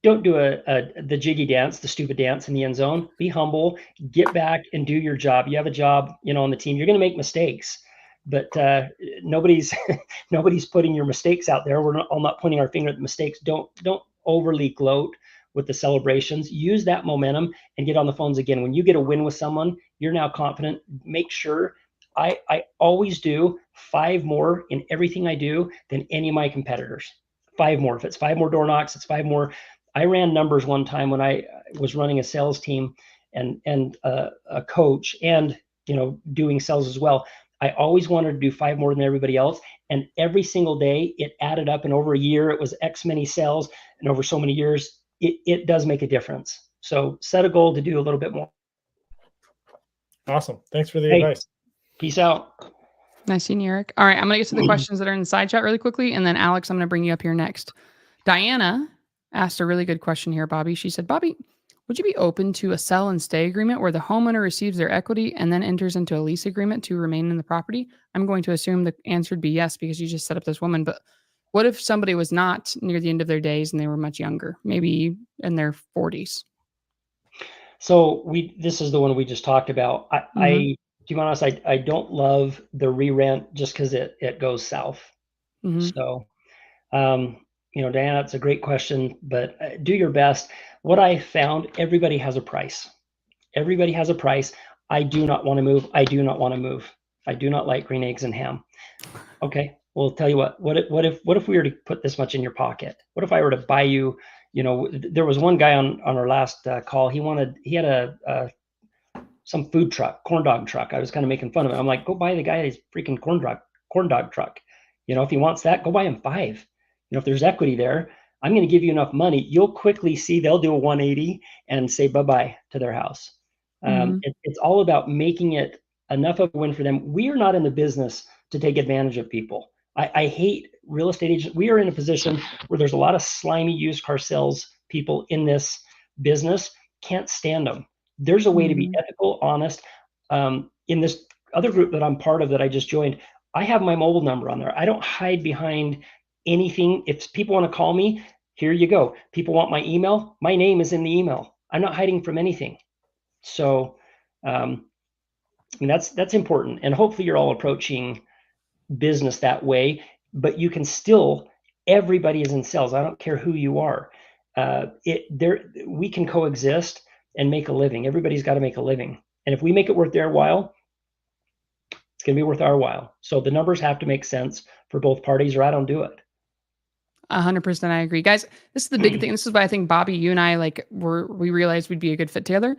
Don't do the jiggy dance, the stupid dance in the end zone. Be humble, get back and do your job. You have a job, on the team. You're going to make mistakes, but nobody's putting your mistakes out there. We're not pointing our finger at the mistakes. Don't overly gloat with the celebrations. Use that momentum and get on the phones again. When you get a win with someone, you're now confident. Make sure I always do 5 more in everything I do than any of my competitors. 5 more. If it's 5 more door knocks, it's 5 more. I ran numbers one time when I was running a sales team and a coach and, doing sales as well. I always wanted to do 5 more than everybody else. And every single day it added up, and over a year, it was X many sales, and over so many years, it does make a difference. So set a goal to do a little bit more. Awesome. Thanks for the advice. Peace out. Nice seeing you, Eric. All right, I'm going to get to the questions that are in the side chat really quickly, and then Alex, I'm going to bring you up here next. Diana asked a really good question here, Bobby. She said, Bobby, would you be open to a sell and stay agreement where the homeowner receives their equity and then enters into a lease agreement to remain in the property? I'm going to assume the answer would be yes, because you just set up this woman. But what if somebody was not near the end of their days and they were much younger, maybe in their 40s? So this is the one we just talked about. To be honest, I don't love the re-rent just because it goes south. So, Diana, it's a great question, but do your best. What I found, everybody has a price. Everybody has a price. I do not want to move. I do not want to move. I do not like green eggs and ham. Okay. Well, tell you what if we were to put this much in your pocket? What if I were to buy you, there was one guy on our last call. He had some food truck, corn dog truck. I was kind of making fun of it. I'm like, go buy the guy his freaking corn dog truck. If he wants that, go buy him 5. If there's equity there, I'm going to give you enough money. You'll quickly see they'll do a 180 and say bye-bye to their house. It's all about making it enough of a win for them. We are not in the business to take advantage of people. I hate real estate agents. We are in a position where there's a lot of slimy used car sales people in this business. Can't stand them. There's a way to be ethical, honest. In this other group that I'm part of that I just joined, I have my mobile number on there. I don't hide behind anything. If people want to call me, here you go. People want my email, my name is in the email. I'm not hiding from anything. So that's important. And hopefully you're all approaching business that way, but you can still, everybody is in sales. I don't care who you are. We can coexist and make a living. Everybody's got to make a living. And if we make it worth their while, it's going to be worth our while. So the numbers have to make sense for both parties, or I don't do it. 100%. I agree. Guys, this is the big thing. This is why I think, Bobby, you and I, we realized we'd be a good fit together.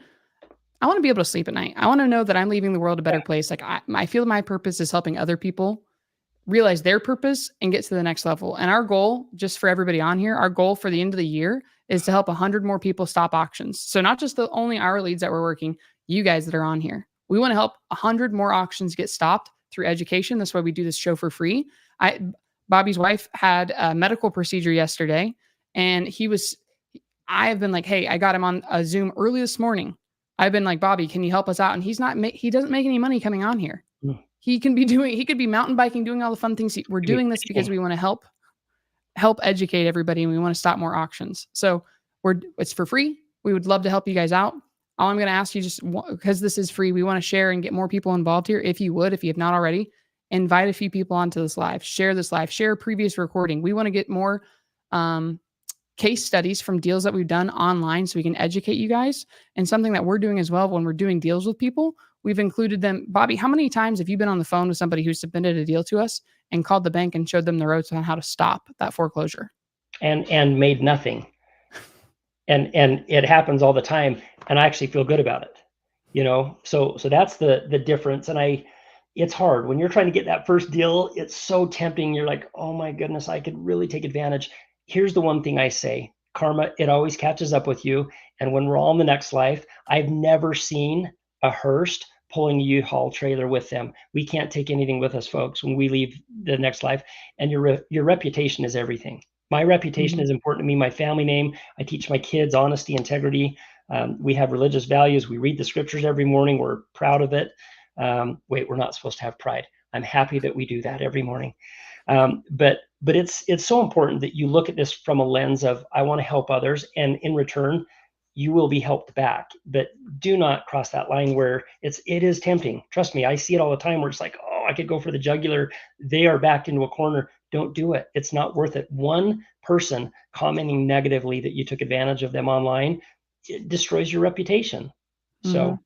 I want to be able to sleep at night. I want to know that I'm leaving the world a better place. Like I feel my purpose is helping other people realize their purpose and get to the next level. And our goal, just for everybody on here, our goal for the end of the year is to help 100 more people stop auctions. So not just only our leads that we're working, you guys that are on here. We want to help 100 more auctions get stopped through education. That's why we do this show for free. Bobby's wife had a medical procedure yesterday, and I have been like, hey, I got him on a Zoom early this morning. I've been like, Bobby, can you help us out? And he doesn't make any money coming on here. He could be mountain biking, doing all the fun things. We're doing this because we want to help educate everybody, and we want to stop more auctions. So it's for free. We would love to help you guys out. All I'm going to ask you, just because this is free, we want to share and get more people involved here. If you have not already, invite a few people onto this live, share a previous recording. We want to get more case studies from deals that we've done online so we can educate you guys. And something that we're doing as well, when we're doing deals with people, we've included them. Bobby, how many times have you been on the phone with somebody who submitted a deal to us and called the bank and showed them the ropes on how to stop that foreclosure? And made nothing. And it happens all the time. And I actually feel good about it. So that's the difference. And it's hard when you're trying to get that first deal. It's so tempting. You're like, oh my goodness, I could really take advantage. Here's the one thing I say, karma, it always catches up with you. And when we're all in the next life, I've never seen a Hearst pulling a U-Haul trailer with them. We can't take anything with us, folks, when we leave the next life. And your reputation is everything. My reputation is important to me, my family name. I teach my kids honesty, integrity. We have religious values. We read the scriptures every morning. We're proud of it. We're not supposed to have pride. I'm happy that we do that every morning. But it's so important that you look at this from a lens of, I want to help others, and in return, you will be helped back. But do not cross that line where it is tempting. Trust me, I see it all the time where it's like, oh, I could go for the jugular. They are backed into a corner. Don't do it. It's not worth it. One person commenting negatively that you took advantage of them online, it destroys your reputation. So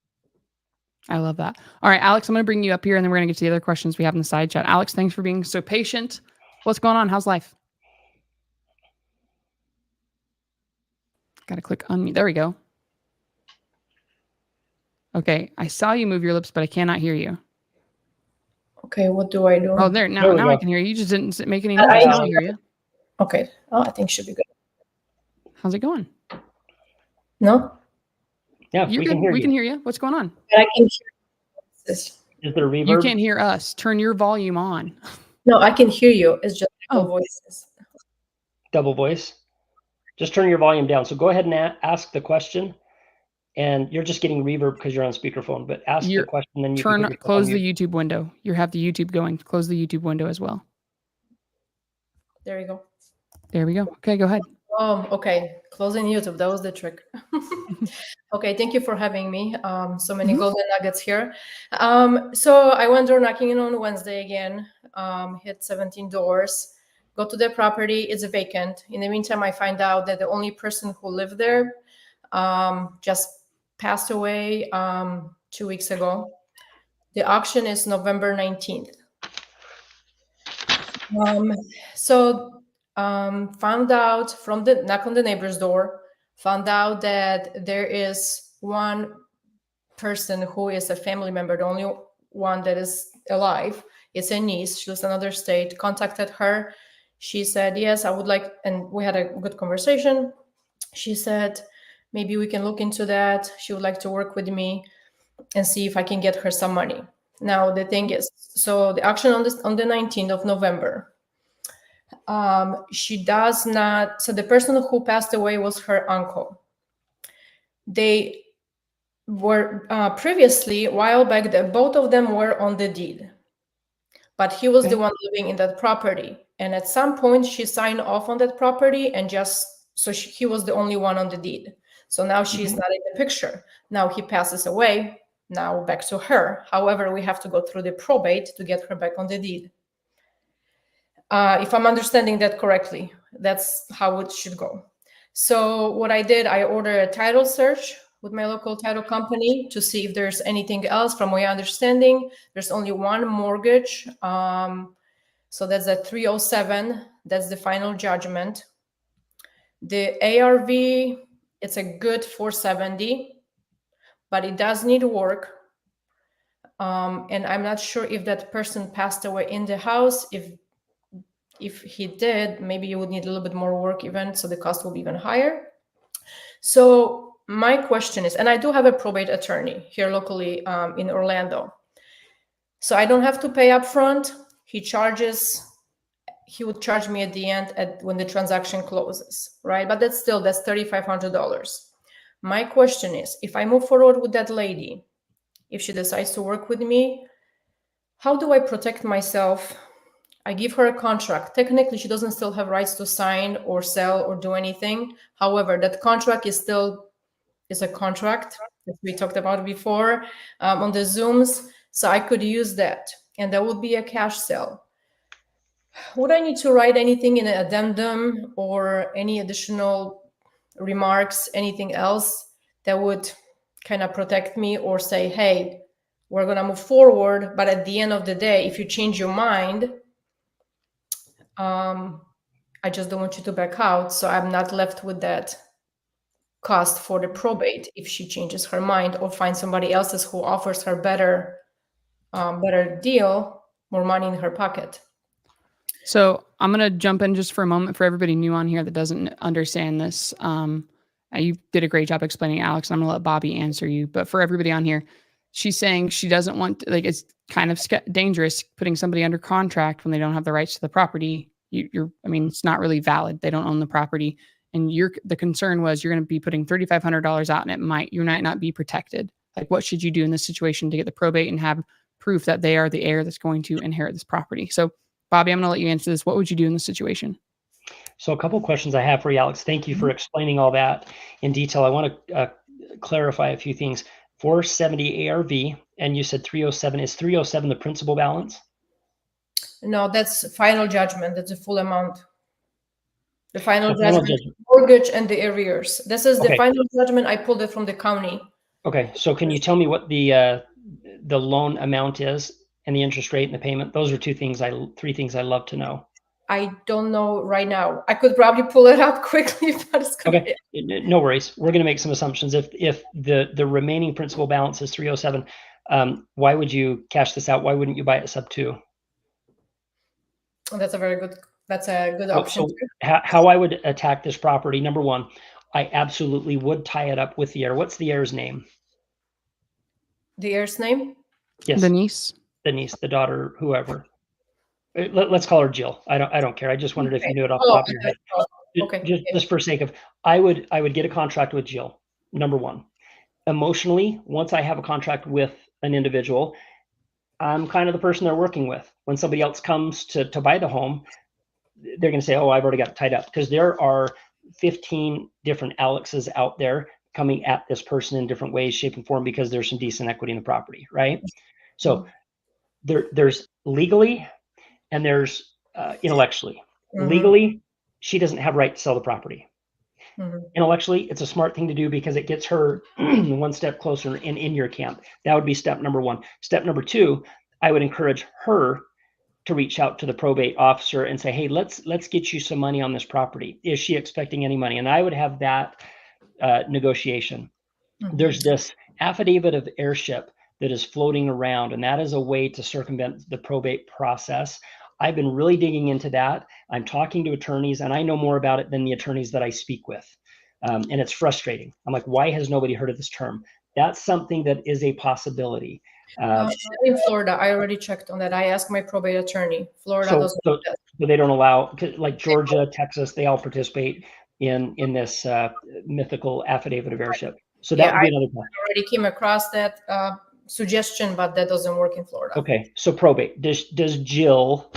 I love that. All right, Alex, I'm going to bring you up here, and then we're going to get to the other questions we have in the side chat. Alex, thanks for being so patient. What's going on? How's life? Got to click unmute. There we go. Okay, I saw you move your lips, but I cannot hear you. Okay, what do I do? Oh, now I can hear you. You just didn't make any noise. Now I hear you. Okay. Oh, I think it should be good. How's it going? No? Yeah, we can hear you. What's going on? But I can hear this. Is there reverb? You can't hear us. Turn your volume on. No, I can hear you. It's just echo Oh. voices. Double voice? Just turn your volume down. So go ahead and ask the question. And you're just getting reverb because you're on speakerphone, but ask the question, then you can put yourself on Close mute. the YouTube window. You have the YouTube going. Close the YouTube window as well. There you go. There we go. Okay, go ahead. Okay. Closing YouTube. That was the trick. Okay. Thank you for having me. So many golden nuggets here. So I went door knocking on Wednesday again. Hit 17 doors. Go to the property. It's vacant. In the meantime, I find out that the only person who lived there just passed away 2 weeks ago. The auction is November 19th. Found out from the knock on the neighbor's door, found out that there is one person who is a family member, the only one that is alive. It's a niece. She lives in another state. Contacted her. She said, yes, I would like, and we had a good conversation. She said, maybe we can look into that. She would like to work with me and see if I can get her some money. Now, the thing is, so the auction on the 19th of November, she does not, so the person who passed away was her uncle. They were previously, a while back, both of them were on the deed, but he was the one living in that property. And at some point, she signed off on that property and he was the only one on the deed. So now she's not in the picture. Now he passes away. Now back to her. However, we have to go through the probate to get her back on the deed. If I'm understanding that correctly, that's how it should go. So what I did, I ordered a title search with my local title company to see if there's anything else. From my understanding, there's only one mortgage. So that's a 307. That's the final judgment. The ARV, it's a good 470, but it does need work. And I'm not sure if that person passed away in the house. If he did, maybe you would need a little bit more work even, so the cost will be even higher. So my question is, and I do have a probate attorney here locally in Orlando. So I don't have to pay up front. He would charge me at the end when the transaction closes, right? But that's $3,500. My question is, if I move forward with that lady, if she decides to work with me, how do I protect myself? I give her a contract. Technically, she doesn't still have rights to sign or sell or do anything. However, that contract is a contract that we talked about before on the Zooms. So I could use that, and that would be a cash sale. Would I need to write anything in an addendum or any additional remarks, anything else that would kind of protect me or say, hey, we're going to move forward, but at the end of the day, if you change your mind, I just don't want you to back out, so I'm not left with that cost for the probate if she changes her mind or finds somebody else's who offers her better deal, more money in her pocket. So I'm going to jump in just for a moment for everybody new on here that doesn't understand this. You did a great job explaining, Alex. I'm going to let Bobby answer you. But for everybody on here, she's saying she doesn't want, it's kind of dangerous putting somebody under contract when they don't have the rights to the property. It's not really valid. They don't own the property. And the concern was you're going to be putting $3,500 out and you might not be protected. Like, what should you do in this situation to get the probate and have proof that they are the heir that's going to inherit this property? So Bobby, I'm going to let you answer this. What would you do in this situation? So a couple of questions I have for you, Alex. Thank you for explaining all that in detail. I want to clarify a few things. 470 ARV, and you said 307. Is 307 the principal balance? No, that's final judgment. That's the full amount. The final judgment, mortgage and the arrears. This is the final judgment. I pulled it from the county. Okay, so can you tell me what the loan amount is and the interest rate and the payment? Those are three things I love to know. I don't know right now. I could probably pull it up quickly, but it's okay. No worries. We're going to make some assumptions. If the remaining principal balance is 307, why would you cash this out? Why wouldn't you buy it sub 2? That's a good option. So how I would attack this property, number one, I absolutely would tie it up with the heir. What's the heir's name? The heir's name? Yes. The niece. The niece, the daughter, whoever. Let's call her Jill. I don't care. I just wondered if you knew it off the top of your head. Okay. Just for sake of, I would get a contract with Jill. Number one. Emotionally, once I have a contract with an individual, I'm kind of the person they're working with. When somebody else comes to buy the home, they're going to say, oh, I've already got it tied up, because there are 15 different Alexes out there coming at this person in different ways, shape, and form, because there's some decent equity in the property, right? So there's legally and there's intellectually. Legally, she doesn't have right to sell the property. Intellectually, it's a smart thing to do because it gets her one step closer in your camp. That would be step number one. Step number two, I would encourage her to reach out to the probate officer and say, hey, let's get you some money on this property. Is she expecting any money? And I would have that negotiation. There's this affidavit of heirship that is floating around, and that is a way to circumvent the probate process. I've been really digging into that. I'm talking to attorneys, and I know more about it than the attorneys that I speak with. And it's frustrating. I'm like, why has nobody heard of this term? That's something that is a possibility. In Florida, I already checked on that. I asked my probate attorney. Florida doesn't do that. So they don't allow, like Georgia, Texas, they all participate in this mythical affidavit of heirship. So that would be another one. I already came across that suggestion, but that doesn't work in Florida. Okay, so probate. Does Jill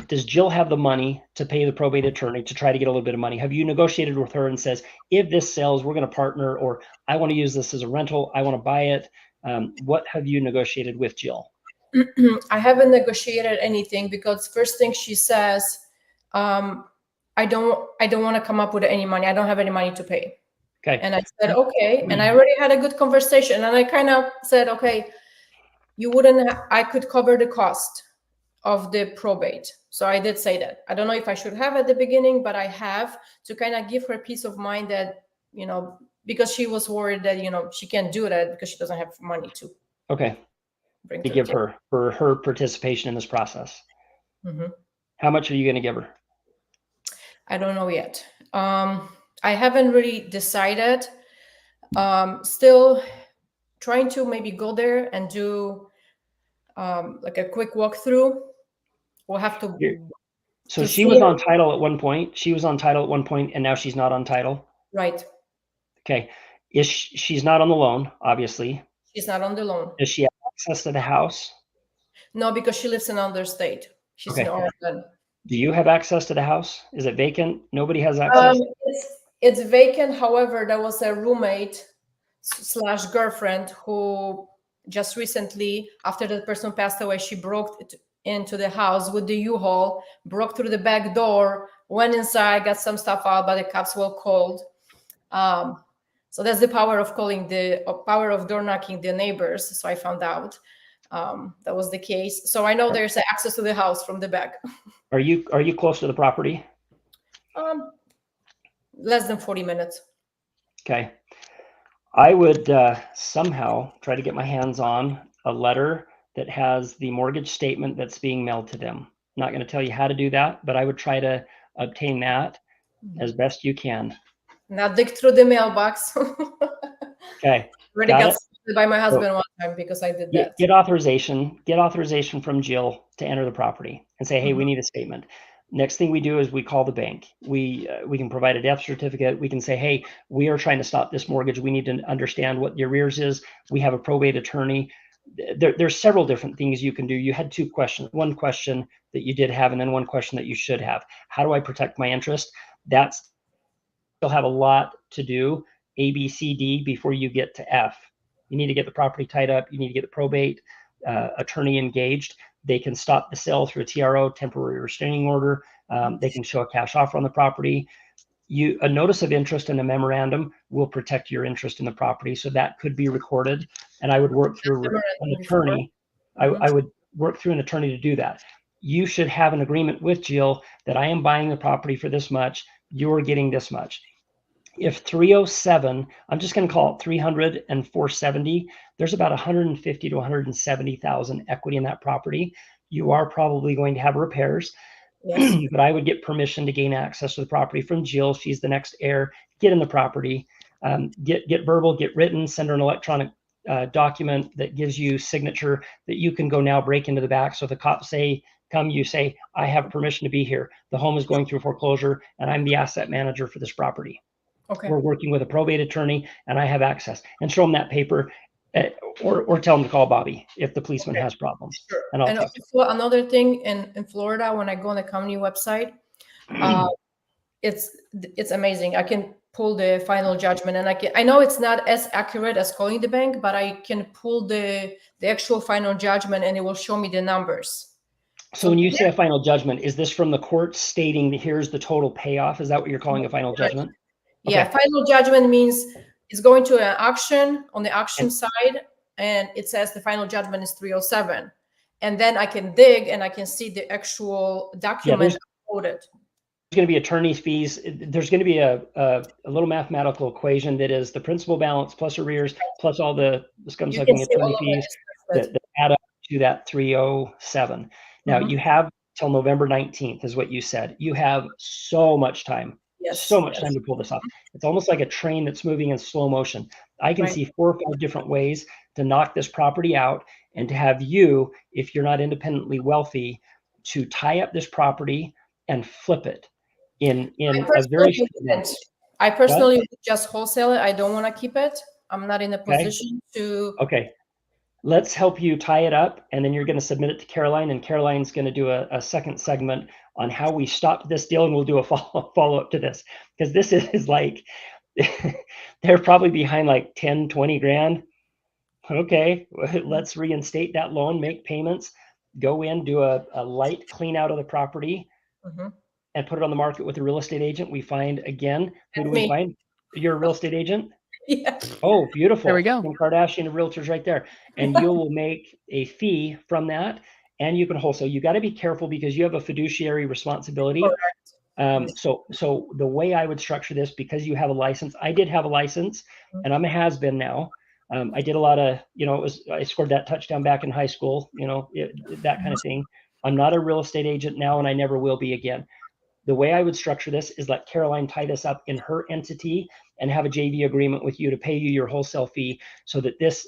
have the money to pay the probate attorney to try to get a little bit of money? Have you negotiated with her and says, if this sells, we're going to partner, or I want to use this as a rental, I want to buy it? What have you negotiated with Jill? I haven't negotiated anything, because first thing she says, I don't want to come up with any money. I don't have any money to pay. Okay. And I said, okay. And I already had a good conversation. And I kind of said, okay, you wouldn't, I could cover the cost of the probate. So I did say that. I don't know if I should have at the beginning, but I have, to kind of give her peace of mind that, because she was worried that, she can't do that because she doesn't have money to. Okay. To give her for her participation in this process. How much are you going to give her? I don't know yet. I haven't really decided. Still trying to maybe go there and do like a quick walkthrough. We'll have to. So she was on title at one point. She was on title at one point, and now she's not on title. Right. Okay. She's not on the loan, obviously. She's not on the loan. Does she have access to the house? No, because she lives in another state. She's in Oregon. Do you have access to the house? Is it vacant? Nobody has access? It's vacant. However, there was a roommate / girlfriend who just recently, after the person passed away, she broke into the house with the U-Haul, broke through the back door, went inside, got some stuff out, but the cops were called. So that's the power of calling, the power of door knocking the neighbors. So I found out that was the case. So I know there's access to the house from the back. Are you close to the property? Less than 40 minutes. Okay. I would somehow try to get my hands on a letter that has the mortgage statement that's being mailed to them. I'm not going to tell you how to do that, but I would try to obtain that as best you can. Now dig through the mailbox. Okay. Already got sued by my husband one time because I did that. Get authorization from Jill to enter the property and say, hey, we need a statement. Next thing we do is we call the bank. We can provide a death certificate. We can say, hey, we are trying to stop this mortgage. We need to understand what the arrears is. We have a probate attorney. There's several different things you can do. You had two questions. One question that you did have, and then one question that you should have. How do I protect my interest? That's still have a lot to do. A, B, C, D before you get to F. You need to get the property tied up. You need to get the probate attorney engaged. They can stop the sale through a TRO, temporary restraining order. They can show a cash offer on the property. A notice of interest and a memorandum will protect your interest in the property. So that could be recorded. And I would work through an attorney. I would work through an attorney to do that. You should have an agreement with Jill that I am buying the property for this much. You're getting this much. If 307, I'm just going to call it 300 and 470, there's about 150 to 170,000 equity in that property. You are probably going to have repairs, yes. But I would get permission to gain access to the property from Jill. She's the next heir. Get in the property, get verbal, get written, send her an electronic document that gives you signature that you can go now break into the back. So the cops come, you say, I have permission to be here. The home is going through foreclosure and I'm the asset manager for this property. Okay. We're working with a probate attorney and I have access, and show them that paper, or tell them to call Bobby if the policeman has problems. Sure. And I'll And take also another thing in Florida, when I go on the county website, it's amazing. I can pull the final judgment, and I know it's not as accurate as calling the bank, but I can pull the actual final judgment and it will show me the numbers. So when you say a final judgment, is this from the court stating here's the total payoff? Is that what you're calling a final judgment? Yeah, Okay. final judgment means it's going to an auction on the auction side, and it says the final judgment is 307. And then I can dig and I can see the actual document quoted. There's going to be attorney's fees. There's going to be a little mathematical equation that is the principal balance plus arrears plus all the scum-sucking attorney fees that add up to that 307. Now you have till November 19th is what you said. You have so much time. So much time to pull this off. It's almost like a train that's moving in slow motion. I can see 4 or 5 different ways to knock this property out, and to have you, if you're not independently wealthy, to tie up this property and flip it in a very short amount. I personally would just wholesale it. I don't want to keep it. I'm not in a position to. Okay. Let's help you tie it up, and then you're going to submit it to Caroline, and Caroline's going to do a second segment on how we stopped this deal, and we'll do a follow-up to this, because this is like, they're probably behind like 10, 20 grand. Okay, let's reinstate that loan, make payments, go in, do a light clean out of the property, and put it on the market with a real estate agent. We find, again, who do we find? You're a real estate agent? Yeah. Oh, beautiful. There we go. Kim Kardashian, the realtor's right there. And you will make a fee from that, and you can wholesale. You got to be careful because you have a fiduciary responsibility. So the way I would structure this, because you have a license, I did have a license, and I'm a has-been now. I did a lot of, I scored that touchdown back in high school, that kind of thing. I'm not a real estate agent now, and I never will be again. The way I would structure this is let Caroline tie this up in her entity and have a JV agreement with you to pay you your wholesale fee, so that this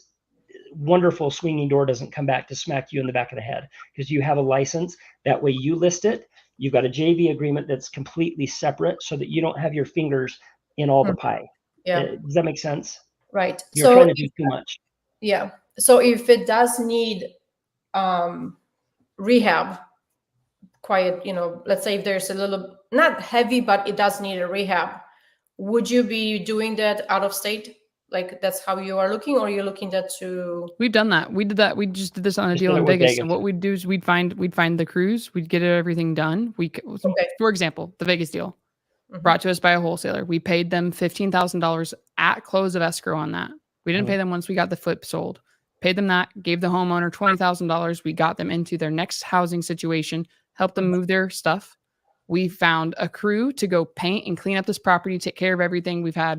wonderful swinging door doesn't come back to smack you in the back of the head, because you have a license. That way you list it. You've got a JV agreement that's completely separate, so that you don't have your fingers in all the pie. Yeah. Does that make sense? Right. You're trying to do too much. Yeah. So if it does need rehab, quiet, let's say if there's a little, not heavy, but it does need a rehab, would you be doing that out of state? Like that's how you are looking, or you're looking that to? We've done that. We did that. We just did this on a deal in Vegas. So what we'd do is we'd find the crews. We'd get everything done. For example, the Vegas deal brought to us by a wholesaler. We paid them $15,000 at close of escrow on that. We didn't pay them once we got the flip sold. Paid them that. Gave the homeowner $20,000. We got them into their next housing situation. Helped them move their stuff. We found a crew to go paint and clean up this property. Take care of everything. We got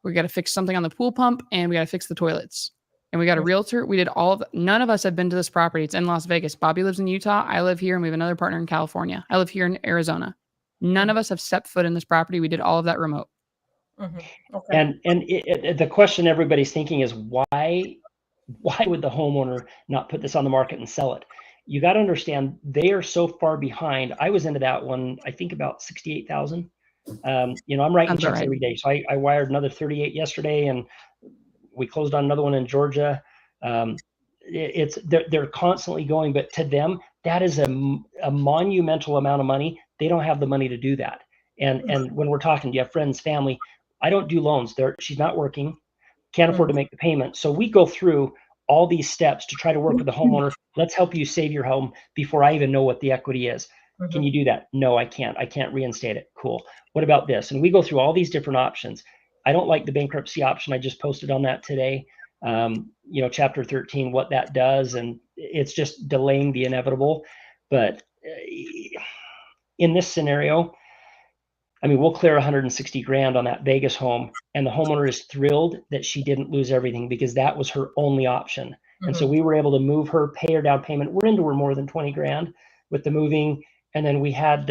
to fix something on the pool pump, and we got to fix the toilets. And we got a realtor. We did all of that. None of us have been to this property. It's in Las Vegas. Bobby lives in Utah. I live here, and we have another partner in California. I live here in Arizona. None of us have stepped foot in this property. We did all of that remote. And the question everybody's thinking is, why would the homeowner not put this on the market and sell it? You got to understand, they are so far behind. I was into that one, I think about 68,000. I'm writing checks every day. So I wired another 38 yesterday, and we closed on another one in Georgia. They're constantly going, but to them, that is a monumental amount of money. They don't have the money to do that. And when we're talking, you have friends, family. I don't do loans. She's not working, can't afford to make the payment. So we go through all these steps to try to work with the homeowner. Let's help you save your home before I even know what the equity is. Can you do that? No, I can't. I can't reinstate it. Cool. What about this? And we go through all these different options. I don't like the bankruptcy option. I just posted on that today. Chapter 13, what that does. And it's just delaying the inevitable. But in this scenario, we'll clear 160 grand on that Vegas home, and the homeowner is thrilled that she didn't lose everything, because that was her only option. And so we were able to move her, pay her down payment. We're into her more than 20 grand with the moving. And then we had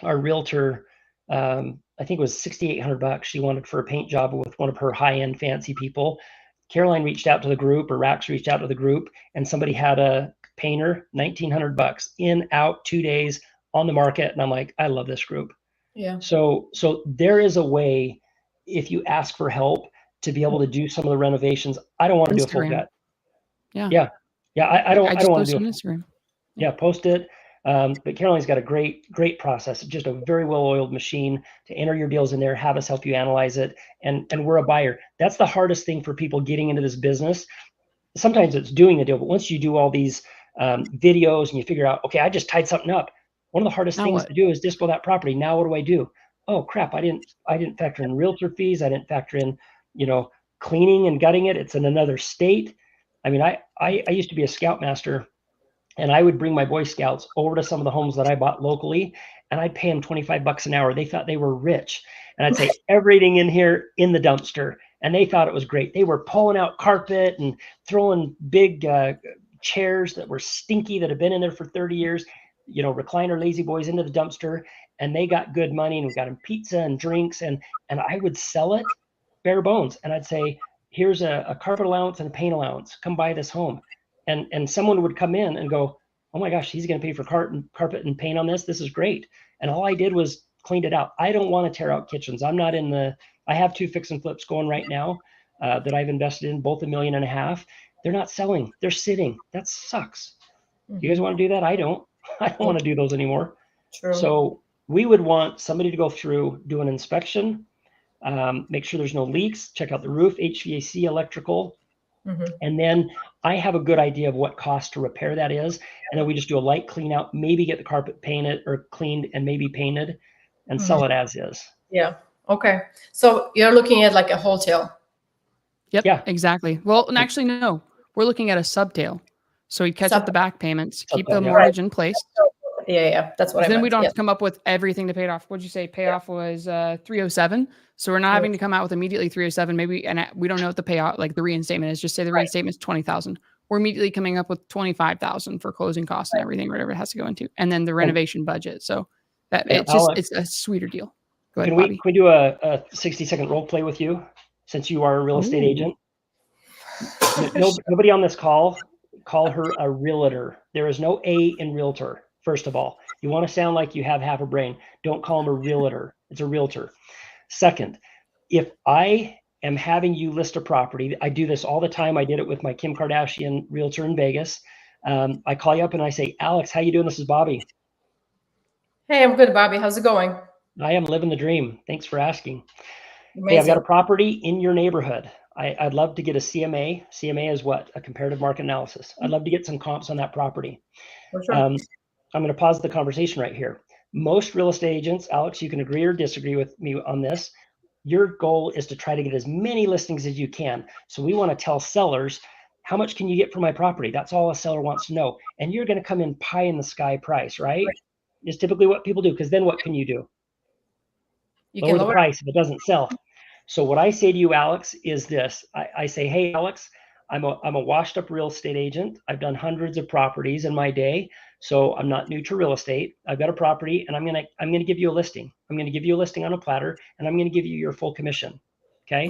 our realtor, I think it was $6,800 she wanted for a paint job with one of her high-end fancy people. Caroline reached out to the group, or Rax reached out to the group, and somebody had a painter, $1,900 in, out, 2 days on the market. And I'm like, I love this group. Yeah. So there is a way, if you ask for help, to be able to do some of the renovations. I don't want to do a full Instagram. gut. Yeah. I don't just want to post do on it. Instagram. Yeah, post it. But Caroline's got a great process, just a very well-oiled machine to enter your deals in there, have us help you analyze it. And we're a buyer. That's the hardest thing for people getting into this business. Sometimes it's doing the deal, but once you do all these videos and you figure out, okay, I just tied something up. One of the hardest Now things what? to do is dispo that property. Now what do I do? Oh crap, I didn't factor in realtor fees. I didn't factor in, cleaning and gutting it. It's in another state. I mean, I used to be a scoutmaster, and I would bring my Boy Scouts over to some of the homes that I bought locally, and I'd pay them $25 an hour. They thought they were rich. And I'd say, everything in here in the dumpster. And they thought it was great. They were pulling out carpet and throwing big chairs that were stinky that had been in there for 30 years, recliner lazy boys into the dumpster. And they got good money, and we got them pizza and drinks. And I would sell it bare bones. And I'd say, here's a carpet allowance and a paint allowance. Come buy this home. And someone would come in and go, oh my gosh, he's going to pay for carpet and paint on this. This is great. And all I did was cleaned it out. I don't want to tear out kitchens. I'm not I have 2 fix and flips going right now that I've invested in, both $1.5 million. They're not selling. They're sitting. That sucks. You guys want to do that? I don't want to do those anymore. True. So we would want somebody to go through, do an inspection, make sure there's no leaks, check out the roof, HVAC, electrical. And then I have a good idea of what cost to repair that is. And then we just do a light clean out, maybe get the carpet painted or cleaned and maybe painted and sell it as is. Yeah. Okay. So you're looking at like a wholesale. Yep. Yeah. Exactly. Well, and actually, no, we're looking at a subtail. So we catch up the back payments, keep the Subtail, yeah. mortgage in place. Yeah. That's what I meant. Then we don't Yeah. have to come up with everything to pay it off. What'd you say? Payoff was 307. So we're not having to come out with immediately 307. Maybe, and we don't know what the payout, like the reinstatement is. Just say the reinstatement is 20,000. We're immediately coming up with 25,000 for closing costs and everything, whatever it has to go into, and then the renovation budget. So that it's a sweeter deal. Go ahead, Can we do a 60-second role play with you, since you are a real estate agent? Nobody on this call her a realtor. There is no A in realtor. First of all, you want to sound like you have half a brain. Don't call them a realtor. It's a realtor. Second, if I am having you list a property, I do this all the time. I did it with my Kim Kardashian realtor in Vegas. I call you up and I say, Alex, how you doing? This is Bobby. Hey, I'm good, Bobby. How's it going? I am living the dream. Thanks for asking. Amazing. Hey, I've got a property in your neighborhood. I'd love to get a CMA. CMA is what? A comparative market analysis. I'd love to get some comps on that property. For sure. I'm going to pause the conversation right here. Most real estate agents, Alex, you can agree or disagree with me on this. Your goal is to try to get as many listings as you can. So we want to tell sellers, how much can you get for my property? That's all a seller wants to know. And you're going to come in pie in the sky price, right? Is typically what people do, because then what can you do? Lower the price if it doesn't sell. So what I say to you, Alex, is this. I say, hey, Alex, I'm a washed up real estate agent. I've done hundreds of properties in my day. So I'm not new to real estate. I've got a property and I'm going to give you a listing. I'm going to give you a listing on a platter and I'm going to give you your full commission. Okay.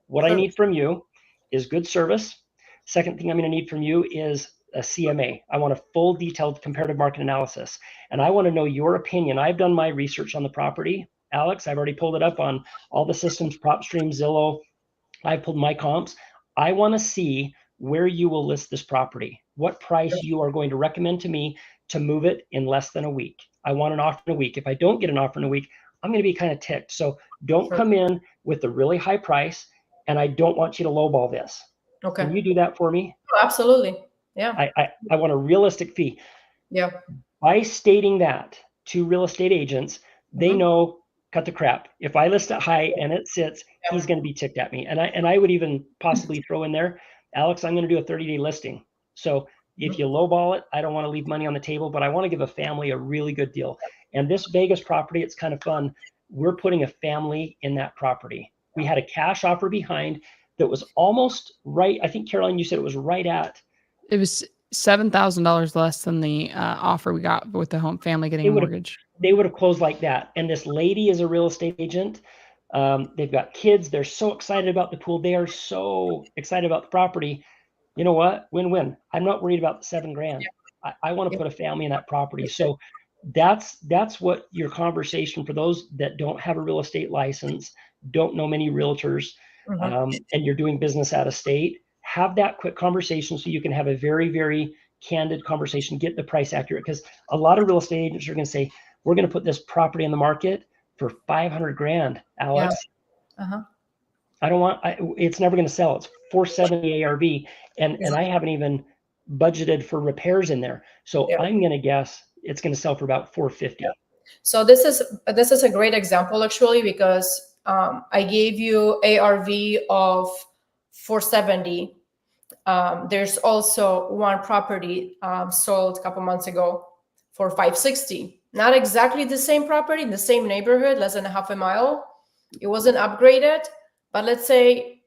What I need from you is good service. Second thing I'm going to need from you is a CMA. I want a full detailed comparative market analysis. And I want to know your opinion. I've done my research on the property. Alex, I've already pulled it up on all the systems, PropStream, Zillow. I pulled my comps. I want to see where you will list this property, what price you are going to recommend to me to move it in less than a week. I want an offer in a week. If I don't get an offer in a week, I'm going to be kind of ticked. So don't come in with a really high price, and I don't want you to lowball this. Okay. Can you do that for me? Oh, absolutely. Yeah. I want a realistic fee. Yeah. By stating that to real estate agents, they know, cut the crap. If I list it high and it sits, he's going to be ticked at me. And I would even possibly throw in there, Alex, I'm going to do a 30-day listing. So if you lowball it, I don't want to leave money on the table, but I want to give a family a really good deal. And this Vegas property, it's kind of fun. We're putting a family in that property. We had a cash offer behind that was almost right. I think, Caroline, you said it was right at. It was $7,000 less than the offer we got with the home family getting a mortgage. They would have closed like that. And this lady is a real estate agent. They've got kids. They're so excited about the pool. They are so excited about the property. You know what? Win-win. I'm not worried about the $7,000. I want to put a family in that property. So that's what your conversation for those that don't have a real estate license, don't know many realtors, and you're doing business out of state, have that quick conversation so you can have a very, very candid conversation, get the price accurate. Because a lot of real estate agents are going to say, we're going to put this property on the market for $500,000, Alex. I don't want, it's never going to sell. It's 470 ARV. And I haven't even budgeted for repairs in there. So I'm going to guess it's going to sell for about 450. So this is a great example actually, because I gave you ARV of 470. There's also one property sold a couple months ago for 560. Not exactly the same property in the same neighborhood, less than a half a mile. It wasn't upgraded, but let's say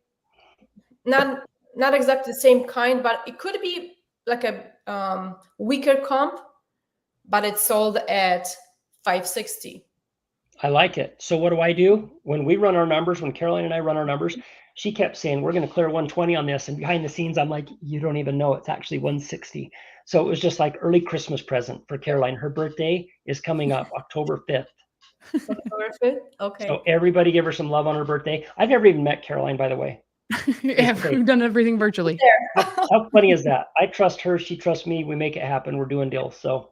not exactly the same kind, but it could be like a weaker comp, but it's sold at 560. I like it. So what do? When we run our numbers, when Caroline and I run our numbers, she kept saying, we're going to clear 120 on this. And behind the scenes, I'm like, you don't even know, it's actually 160. So it was just like early Christmas present for Caroline. Her birthday is coming up October 5th. October 5th? Okay. So everybody give her some love on her birthday. I've never even met Caroline, by the way. Yeah, we've done everything virtually. How funny is that? I trust her. She trusts me. We make it happen. We're doing deals. So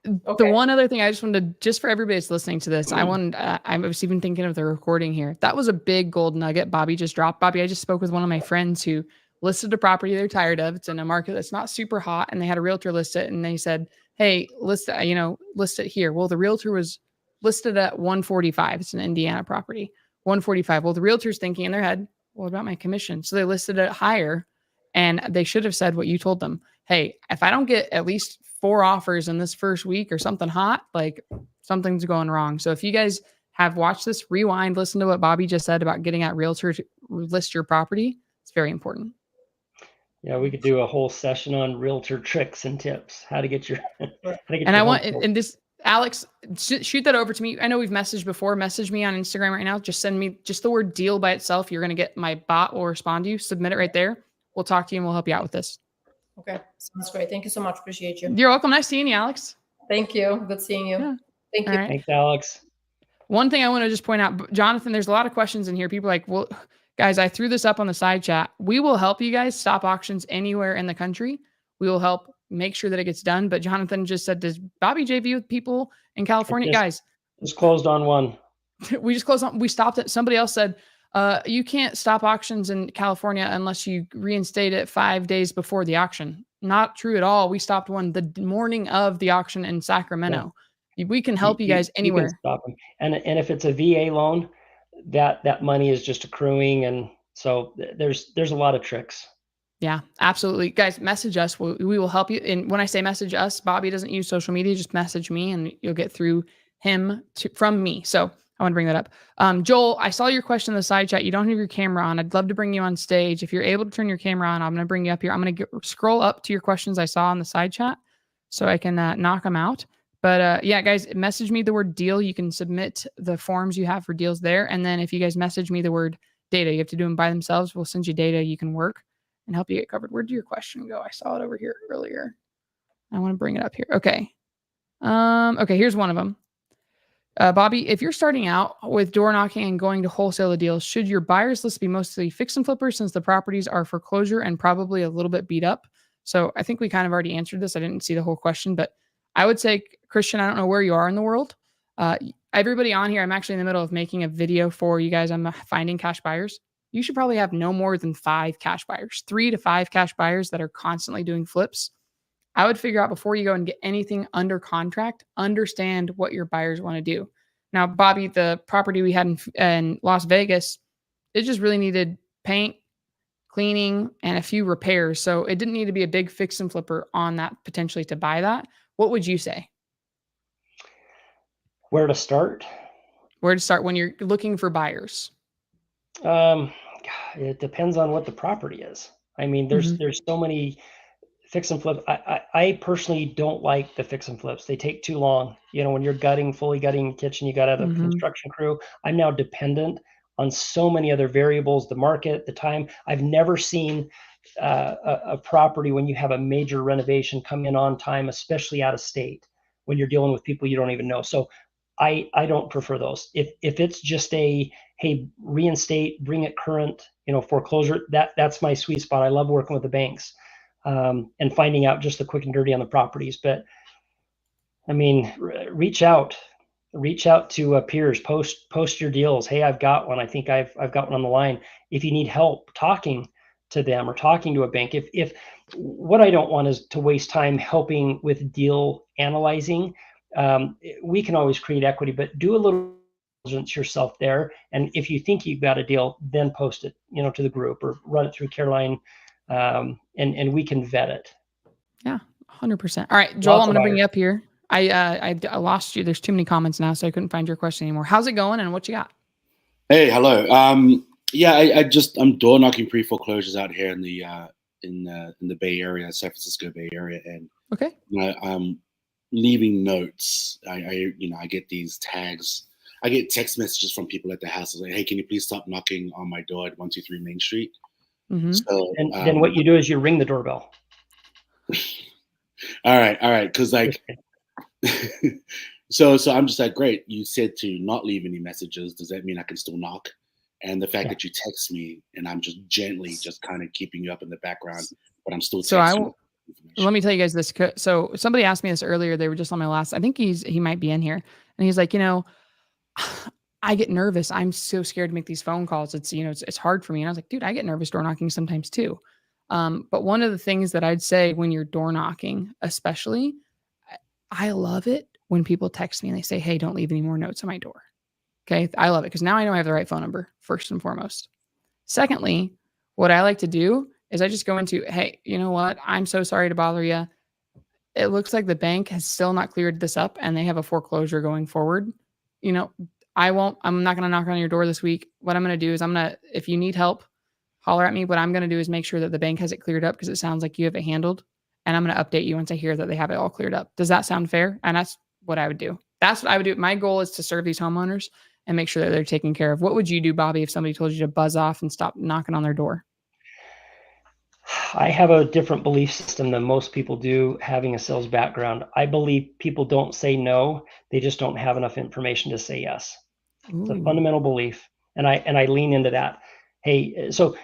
the one other thing I just wanted to, just for everybody that's listening to this, I was even thinking of the recording here. That was a big gold nugget Bobby just dropped. Bobby, I just spoke with one of my friends who listed a property they're tired of. It's in a market that's not super hot, and they had a realtor list it, and they said, hey, list it here. Well, the realtor was listed at 145. It's an Indiana property. 145. Well, the realtor's thinking in their head, what about my commission? So they listed it higher, and they should have said what you told them. Hey, if I don't get at least 4 offers in this first week or something hot, like something's going wrong. So if you guys have watched this, rewind, listen to what Bobby just said about getting at realtor to list your property. It's very important. Yeah, we could do a whole session on realtor tricks and tips, how to get your. And this, Alex, shoot that over to me. I know we've messaged before. Message me on Instagram right now. Just send me just the word deal by itself. You're going to get, my bot will respond to you. Submit it right there. We'll talk to you and we'll help you out with this. Okay. Sounds great. Thank you so much. Appreciate you. You're welcome. Nice seeing you, Alex. Thank you. Good seeing you. Yeah. Thank you. All right. Thanks, Alex. One thing I want to just point out, Jonathan, there's a lot of questions in here. People are like, well, guys, I threw this up on the side chat. We will help you guys stop auctions anywhere in the country. We will help make sure that it gets done. But Jonathan just said, does Bobby JV with people in California? Guys, just closed on one. We just closed on, we stopped it. Somebody else said, you can't stop auctions in California unless you reinstate it 5 days before the auction. Not true at all. We stopped one the morning of the auction in Sacramento. Yeah. We can help you guys anywhere. You can stop them. And if it's a VA loan, that money is just accruing. And so there's a lot of tricks. Yeah, absolutely. Guys, message us. We will help you. And when I say message us, Bobby doesn't use social media. Just message me and you'll get through him from me. So I want to bring that up. Joel, I saw your question in the side chat. You don't have your camera on. I'd love to bring you on stage. If you're able to turn your camera on, I'm going to bring you up here. I'm going to scroll up to your questions I saw on the side chat so I can knock them out. But yeah, guys, message me the word deal. You can submit the forms you have for deals there. And then if you guys message me the word data, you have to do them by themselves. We'll send you data you can work and help you get covered. Where did your question go? I saw it over here earlier. I want to bring it up here. Okay. Okay, here's one of them. Bobby, if you're starting out with door knocking and going to wholesale the deals, should your buyers list be mostly fix and flippers since the properties are foreclosure and probably a little bit beat up? So I think we kind of already answered this. I didn't see the whole question, but I would say, Christian, I don't know where you are in the world. Everybody on here, I'm actually in the middle of making a video for you guys. I'm finding cash buyers. You should probably have no more than 5 cash buyers, 3 to 5 cash buyers that are constantly doing flips. I would figure out before you go and get anything under contract, understand what your buyers want to do. Now, Bobby, the property we had in Las Vegas, it just really needed paint, cleaning, and a few repairs. So it didn't need to be a big fix and flipper on that potentially to buy that. What would you say? Where to start? Where to start when you're looking for buyers? It depends on what the property is. I mean, there's so many fix and flip. I personally don't like the fix and flips. They take too long. You know, when you're fully gutting the kitchen, you got to have a construction crew. I'm now dependent on so many other variables, the market, the time. I've never seen a property when you have a major renovation come in on time, especially out of state, when you're dealing with people you don't even know. So I don't prefer those. If it's just a, hey, reinstate, bring it current, foreclosure, that's my sweet spot. I love working with the banks and finding out just the quick and dirty on the properties. But I mean, reach out to peers, post your deals. Hey, I've got one. I think I've got one on the line. If you need help talking to them or talking to a bank, if what I don't want is to waste time helping with deal analyzing. We can always create equity, but do a little diligence yourself there. And if you think you've got a deal, then post it, to the group or run it through Caroline, and we can vet it. Yeah, 100%. All right, Joel, I'm going to bring you up here. I lost you. There's too many comments now, so I couldn't find your question anymore. How's it going, and what you got? Hey, hello. Yeah, I'm door knocking pre-foreclosures out here in the Bay Area, San Francisco Bay Area, and okay, I'm leaving notes. I get these tags. I get text messages from people at the house like, "Hey, can you please stop knocking on my door at 123 Main Street?" Mm-hmm. So, and then what you do is you ring the doorbell. All right, because like. So I'm just like, great. You said to not leave any messages. Does that mean I can still knock? And the fact that you text me and I'm just gently just kind of keeping you up in the background, but I'm still texting. Let me tell you guys this. So somebody asked me this earlier. They were just on my last. I think he might be in here, and he's like, I get nervous. I'm so scared to make these phone calls. It's it's hard for me. And I was like, dude, I get nervous door knocking sometimes too. But one of the things that I'd say when you're door knocking, especially, I love it when people text me and they say, hey, don't leave any more notes on my door. Okay. I love it because now I know I have the right phone number, first and foremost. Secondly, what I like to do is I just go into, hey, you know what? I'm so sorry to bother you. It looks like the bank has still not cleared this up and they have a foreclosure going forward. I'm not going to knock on your door this week. What I'm going to do is if you need help, holler at me. What I'm going to do is make sure that the bank has it cleared up because it sounds like you have it handled. And I'm going to update you once I hear that they have it all cleared up. Does that sound fair? And that's what I would do. That's what I would do. My goal is to serve these homeowners and make sure that they're taken care of. What would you do, Bobby, if somebody told you to buzz off and stop knocking on their door? I have a different belief system than most people do, having a sales background. I believe people don't say no. They just don't have enough information to say yes. Ooh. It's a fundamental belief. And I lean into that. Hey, so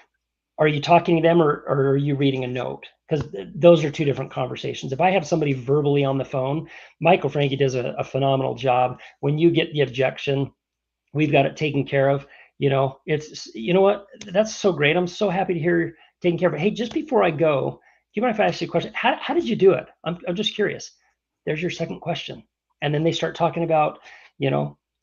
are you talking to them or are you reading a note? Because those are two different conversations. If I have somebody verbally on the phone, Michael Frankie does a phenomenal job. When you get the objection, we've got it taken care of. It's, what? That's so great. I'm so happy to hear you're taking care of it. Hey, just before I go, do you mind if I ask you a question? How did you do it? I'm just curious. There's your second question. And then they start talking about,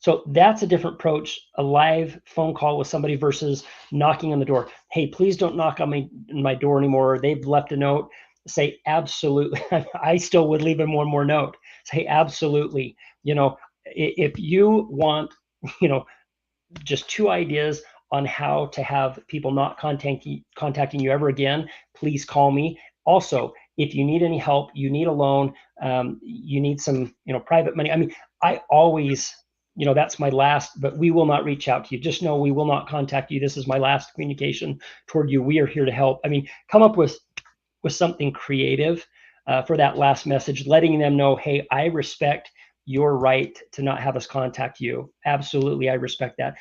so that's a different approach, a live phone call with somebody versus knocking on the door. Hey, please don't knock on my door anymore. They've left a note. Say, absolutely. I still would leave them one more note. Say, absolutely. If you want, just two ideas on how to have people not contacting you ever again, please call me. Also, if you need any help, you need a loan, you need some, private money. I mean, I always, that's my last, but we will not reach out to you. Just know we will not contact you. This is my last communication toward you. We are here to help. I mean, come up with something creative for that last message, letting them know, hey, I respect your right to not have us contact you. Absolutely, I respect that.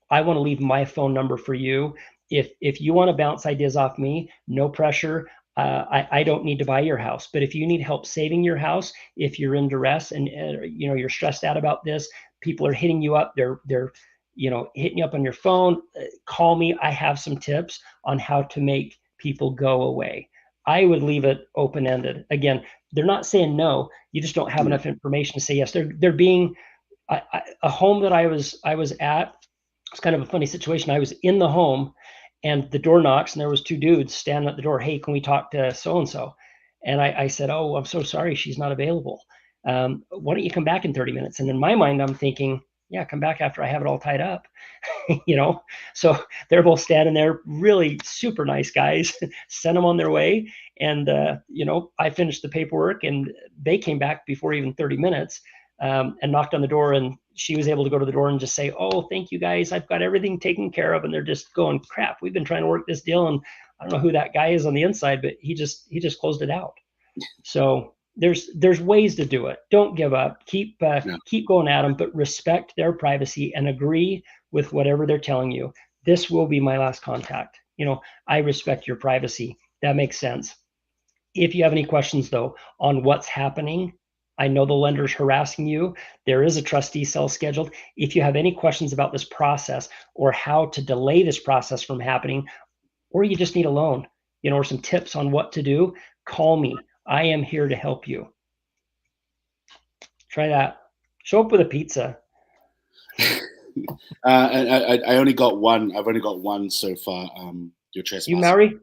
I want to leave my phone number for you. If you want to bounce ideas off me, no pressure. I don't need to buy your house, but if you need help saving your house, if you're in duress and you're stressed out about this, people are hitting you up. They're hitting you up on your phone. Call me. I have some tips on how to make people go away. I would leave it open-ended. Again, they're not saying no. You just don't have enough information to say yes. They're being a home that I was at. It's kind of a funny situation. I was in the home and the door knocks and there was two dudes standing at the door. Hey, can we talk to so-and-so? And I said, oh, I'm so sorry. She's not available. Why don't you come back in 30 minutes? And in my mind, I'm thinking, yeah, come back after I have it all tied up. So they're both standing there, really super nice guys, sent them on their way. And, I finished the paperwork and they came back before even 30 minutes and knocked on the door and, she was able to go to the door and just say, "Oh, thank you guys. I've got everything taken care of." And they're just going, "Crap, we've been trying to work this deal. And I don't know who that guy is on the inside, but he just closed it out." So there's ways to do it. Don't give up. Keep going at them, but respect their privacy and agree with whatever they're telling you. This will be my last contact. I respect your privacy. That makes sense. If you have any questions though on what's happening, I know the lender's harassing you. There is a trustee sale scheduled. If you have any questions about this process or how to delay this process from happening, or you just need a loan, or some tips on what to do, call me. I am here to help you. Try that. Show up with a pizza. I only got one. I've only got one so far. Your trespass. You Maori?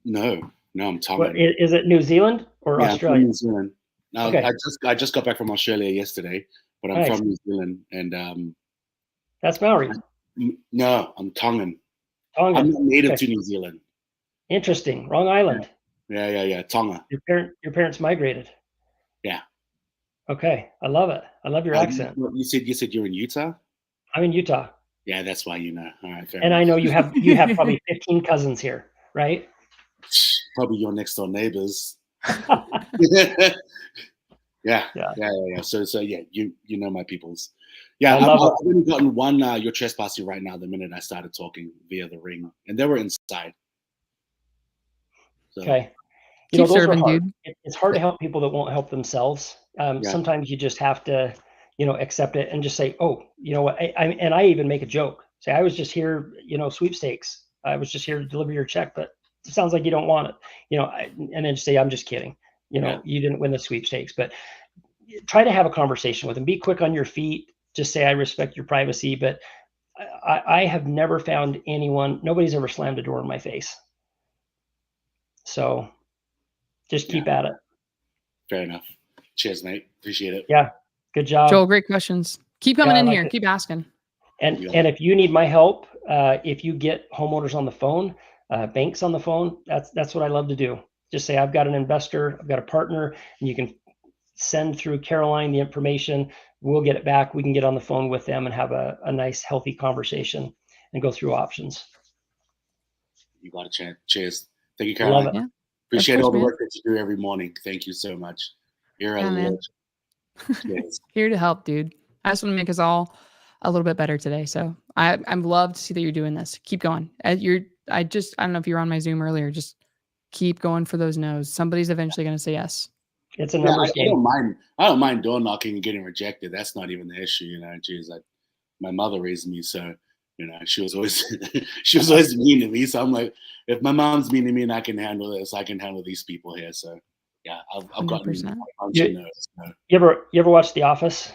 No, I'm Tongan. Is it New Zealand or Australia? I'm from New Zealand. No, okay. I just got back from Australia yesterday, but I'm from New Zealand, and that's Maori. No, I'm Tongan. Tongan. I'm not native to New Zealand. Interesting. Wrong island. Yeah. Tonga. Your parents migrated. Yeah. Okay, I love it. I love your accent. You said you're in Utah? I'm in Utah. Yeah, that's why you know. All right, fair and enough. I know you have probably 15 cousins here, right? Probably your next door neighbors. Yeah. So yeah, you know my peoples. Yeah, I've only gotten one you're trespassing right now the minute I started talking via the ring, and they were inside. So. Okay. Keep serving, dude. It's hard to help people that won't help themselves. Sometimes you just have to, accept it and just say, "Oh, you know what?" I even make a joke. Say, "I was just here, sweepstakes. I was just here to deliver your check, but it sounds like you don't want it." And then just say, "I'm just kidding. You didn't win the sweepstakes." But try to have a conversation with them. Be quick on your feet. Just say, "I respect your privacy," but I have never found nobody's ever slammed a door in my face. So just keep at it. Fair enough. Cheers, mate. Appreciate it. Yeah. Good job. Joel, great questions. Keep coming in here. Keep asking. And if you need my help, if you get homeowners on the phone, banks on the phone, that's what I love to do. Just say, "I've got an investor, I've got a partner," and you can send through Caroline the information. We'll get it back. We can get on the phone with them and have a nice, healthy conversation and go through options. You got a chance. Cheers. Thank you, Caroline. Love it. Yeah. Appreciate all the work that you do every morning. Thank you so much. You're a legend. Here to help, dude. I just want to make us all a little bit better today. So I'm love to see that you're doing this. Keep going. I don't know if you were on my Zoom earlier. Just keep going for those no's. Somebody's eventually going to say yes. It's a numbers game. I don't mind door knocking and getting rejected. That's not even the issue. Geez, my mother raised me, so she was always mean to me. So I'm like, if my mom's mean to me and I can handle this, I can handle these people here. So yeah, I've gotten a bunch of no's. So. You ever watch The Office?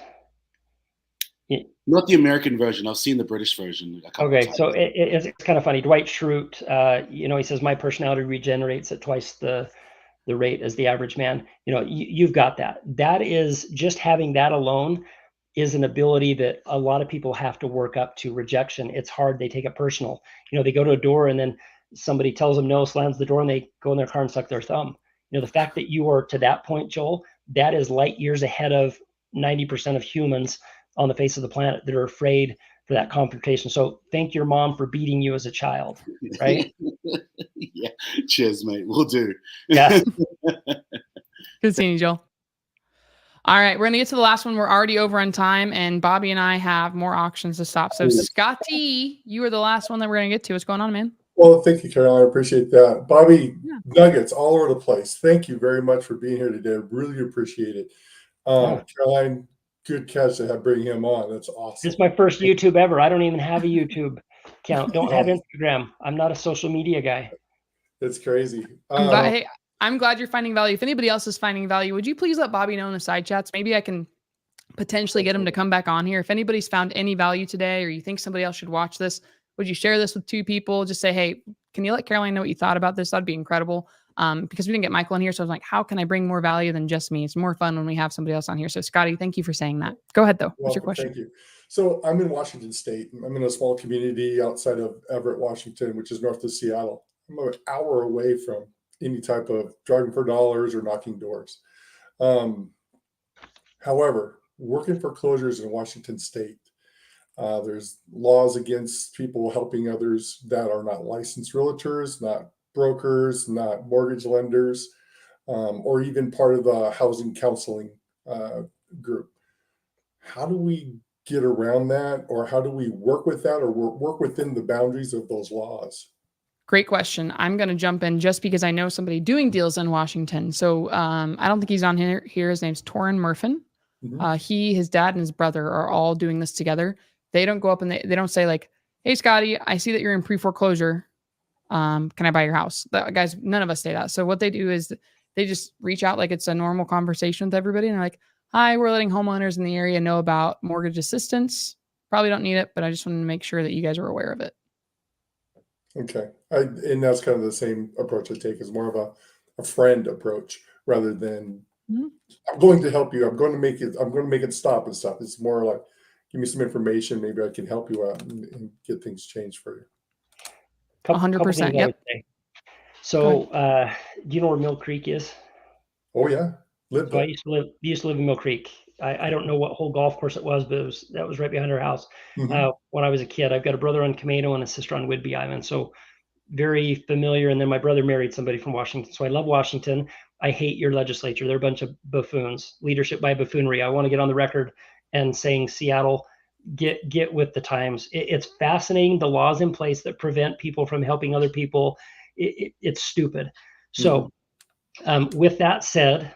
Not the American version. I've seen the British version. Okay, so it's kind of funny. Dwight Schrute, he says, "My personality regenerates at twice the rate as the average man." You've got that. That is just having that alone is an ability that a lot of people have to work up to. Rejection. It's hard. They take it personal. They go to a door and then somebody tells them no, slams the door, and they go in their car and suck their thumb. The fact that you are to that point, Joel, that is light years ahead of 90% of humans on the face of the planet that are afraid for that confrontation. So thank your mom for beating you as a child, right? Yeah. Cheers, mate. We'll do. Yeah. Good seeing you, Joel. All right, we're going to get to the last one. We're already over on time, and Bobby and I have more auctions to stop. So, Scotty, you are the last one that we're going to get to. What's going on, man? Well, thank you, Caroline. I appreciate that. Bobby, nuggets all over the place. Thank you very much for being here today. Really appreciate it. Caroline, good catch to bring him on. That's awesome. It's my first YouTube ever. I don't even have a YouTube account. Don't have Instagram. I'm not a social media guy. That's crazy. I'm glad you're finding value. If anybody else is finding value, would you please let Bobby know in the side chats? Maybe I can potentially get him to come back on here. If anybody's found any value today, or you think somebody else should watch this, would you share this with 2 people? Just say, "Hey, can you let Caroline know what you thought about this?" That'd be incredible. Because we didn't get Michael in here. So I was like, how can I bring more value than just me? It's more fun when we have somebody else on here. So Scotty, thank you for saying that. Go ahead though. What's your question? Thank you. So I'm in Washington State. I'm in a small community outside of Everett, Washington, which is north of Seattle. I'm an hour away from any type of driving for dollars or knocking doors. However, working foreclosures in Washington State. There's laws against people helping others that are not licensed realtors, not brokers, not mortgage lenders, or even part of the housing counseling group. How do we get around that, or how do we work with that, or work within the boundaries of those laws? Great question. I'm going to jump in just because I know somebody doing deals in Washington. So I don't think he's on here. His name's Torrin Murfin. His dad and his brother are all doing this together. They don't go up and they don't say like, "Hey, Scotty, I see that you're in pre-foreclosure. Can I buy your house?" Guys, none of us say that. So what they do is they just reach out like it's a normal conversation with everybody. And they're like, "Hi, we're letting homeowners in the area know about mortgage assistance. Probably don't need it, but I just wanted to make sure that you guys are aware of it." Okay. And that's kind of the same approach I take, is more of a friend approach rather than I'm going to help you. I'm going to make it stop and stuff. It's more like, give me some information. Maybe I can help you out and get things changed for you. 100%. Yep. So, do you know where Mill Creek is? Oh yeah. Lived So there. I used to live in Mill Creek. I don't know what whole golf course it was, but that was right behind our house. When I was a kid. I've got a brother on Camino and a sister on Whidbey Island. So very familiar. And then my brother married somebody from Washington. So I love Washington. I hate your legislature. They're a bunch of buffoons, leadership by buffoonery. I want to get on the record and saying, Seattle, get with the times. It's fascinating, the laws in place that prevent people from helping other people. It's stupid. So with that said,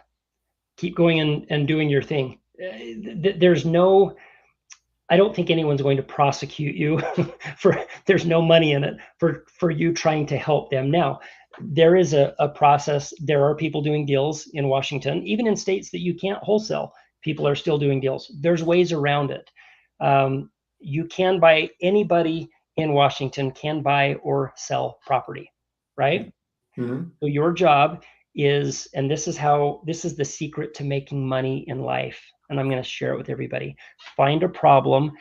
keep going and doing your thing. I don't think anyone's going to prosecute you there's no money in it for you trying to help them. Now, there is a process. There are people doing deals in Washington, even in states that you can't wholesale. People are still doing deals. There's ways around it. You can buy, anybody in Washington can buy or sell property, right? So your job is, and this is the secret to making money in life. And I'm going to share it with everybody. Find a problem,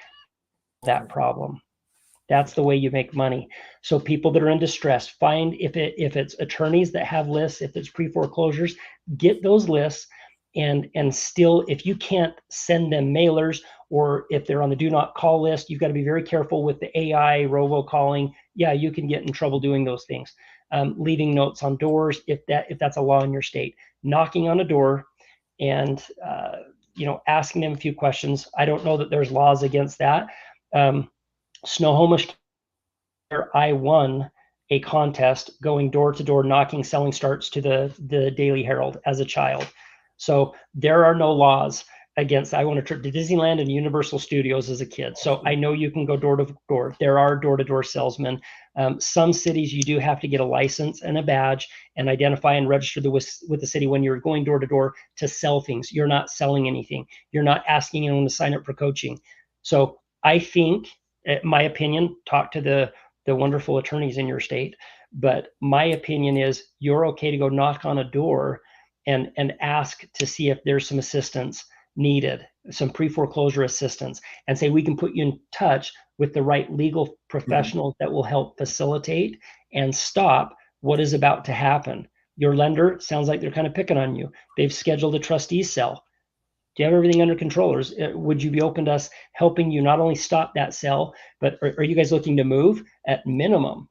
that problem. That's the way you make money. So people that are in distress, find, if it's attorneys that have lists, if it's pre-foreclosures, get those lists. And still, if you can't send them mailers, or if they're on the do not call list, you've got to be very careful with the AI robocalling. Yeah, you can get in trouble doing those things. Leaving notes on doors, if that's a law in your state. Knocking on a door and asking them a few questions. I don't know that there's laws against that. Snohomish, I won a contest going door to door, knocking selling starts to the Daily Herald as a child. So there are no laws against. I won a trip to Disneyland and Universal Studios as a kid. So I know you can go door to door. There are door to door salesmen. Some cities you do have to get a license and a badge and identify and register with the city when you're going door to door to sell things. You're not selling anything. You're not asking anyone to sign up for coaching. So I think, my opinion, talk to the wonderful attorneys in your state, but my opinion is you're okay to go knock on a door and ask to see if there's some assistance needed, some pre-foreclosure assistance, and say, we can put you in touch with the right legal professionals that will help facilitate and stop what is about to happen. Your lender sounds like they're kind of picking on you. They've scheduled a trustee sale. Do you have everything under control? Or would you be open to us helping you not only stop that sale, but are you guys looking to move? At minimum,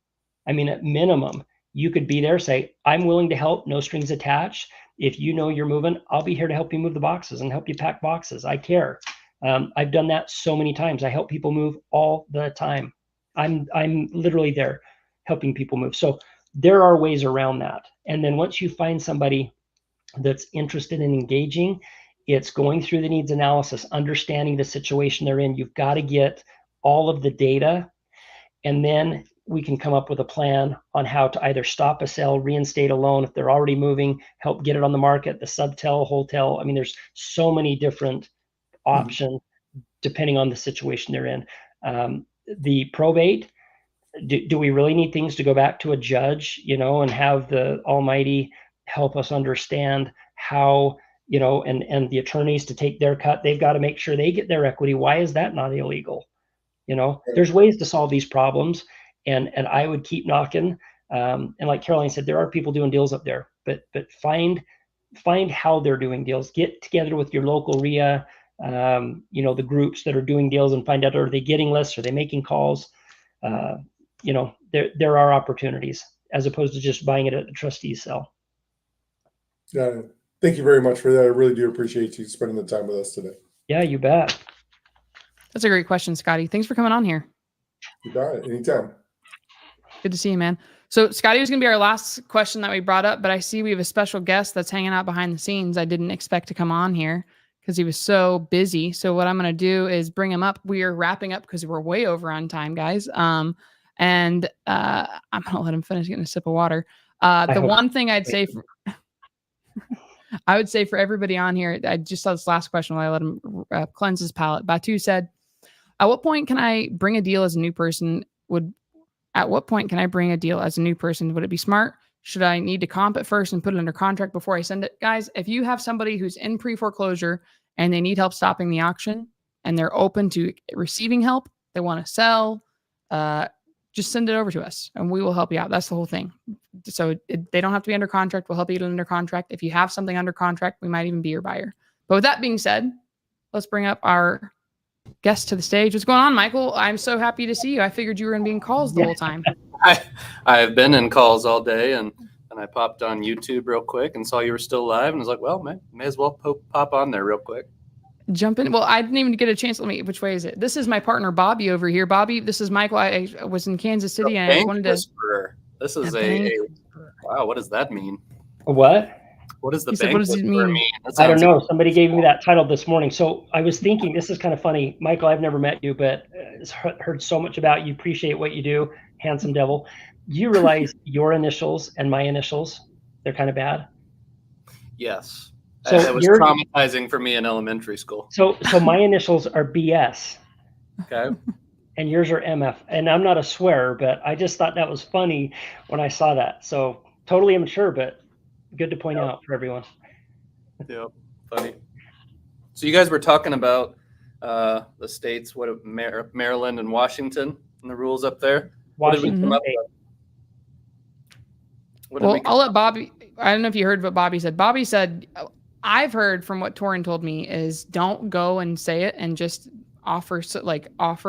you could be there, say, I'm willing to help, no strings attached. If you know you're moving, I'll be here to help you move the boxes and help you pack boxes. I care. I've done that so many times. I help people move all the time. I'm literally there helping people move. So there are ways around that. And then once you find somebody that's interested in engaging, it's going through the needs analysis, understanding the situation they're in. You've got to get all of the data, and then we can come up with a plan on how to either stop a sale, reinstate a loan if they're already moving, help get it on the market, the subtel, wholesale. I mean, there's so many different options depending on the situation they're in. The probate, do we really need things to go back to a judge, and have the Almighty help us understand how, and the attorneys to take their cut? They've got to make sure they get their equity. Why is that not illegal? There's ways to solve these problems, and I would keep knocking. And like Caroline said, there are people doing deals up there, but find how they're doing deals. Get together with your local RIA, the groups that are doing deals and find out, are they getting lists? Are they making calls? There are opportunities as opposed to just buying it at the trustee's sale. Yeah. Thank you very much for that. I really do appreciate you spending the time with us today. Yeah, you bet. That's a great question, Scotty. Thanks for coming on here. You got it. Anytime. Good to see you, man. So Scotty was going to be our last question that we brought up, but I see we have a special guest that's hanging out behind the scenes. I didn't expect to come on here because he was so busy. So what I'm going to do is bring him up. We are wrapping up because we're way over on time, guys. I'm going to let him finish getting a sip of water. The one thing I'd say I would say for everybody on here, I just saw this last question while I let him cleanse his palate. Batu said, at what point can I bring a deal as a new person? Would it be smart? Should I need to comp it first and put it under contract before I send it? Guys, if you have somebody who's in pre-foreclosure and they need help stopping the auction and they're open to receiving help, they want to sell, just send it over to us and we will help you out. That's the whole thing. So they don't have to be under contract. We'll help you get under contract. If you have something under contract, we might even be your buyer. But with that being said, let's bring up our guest to the stage. What's going on, Michael? I'm so happy to see you. I figured you were going to be in calls the whole time. I've been in calls all day, and I popped on YouTube real quick and saw you were still live, and I was like, well, may as well pop on there real quick. Jump in. Well, I didn't even get a chance. Which way is it? This is my partner, Bobby, over here. Bobby, this is Michael. I was in Kansas City, and I wanted to. Whisperer. This is wow. What does that mean? What? What does the bank what does it mean? I don't know. Somebody gave me that title this morning. So I was thinking, this is kind of funny. Michael, I've never met you, but heard so much about you. Appreciate what you do. Handsome devil. You realize your initials and my initials, they're kind of bad? Yes. So it was traumatizing for me in elementary school. So my initials are BS. Okay. And yours are MF. And I'm not a swearer, but I just thought that was funny when I saw that. So totally immature, but good to point out for everyone. Yeah, funny. So you guys were talking about the states, Maryland and Washington, and the rules up there. Washington State. Well, I'll let Bobby. I don't know if you heard what Bobby said. Bobby said, I've heard from what Torin told me is don't go and say it and just offer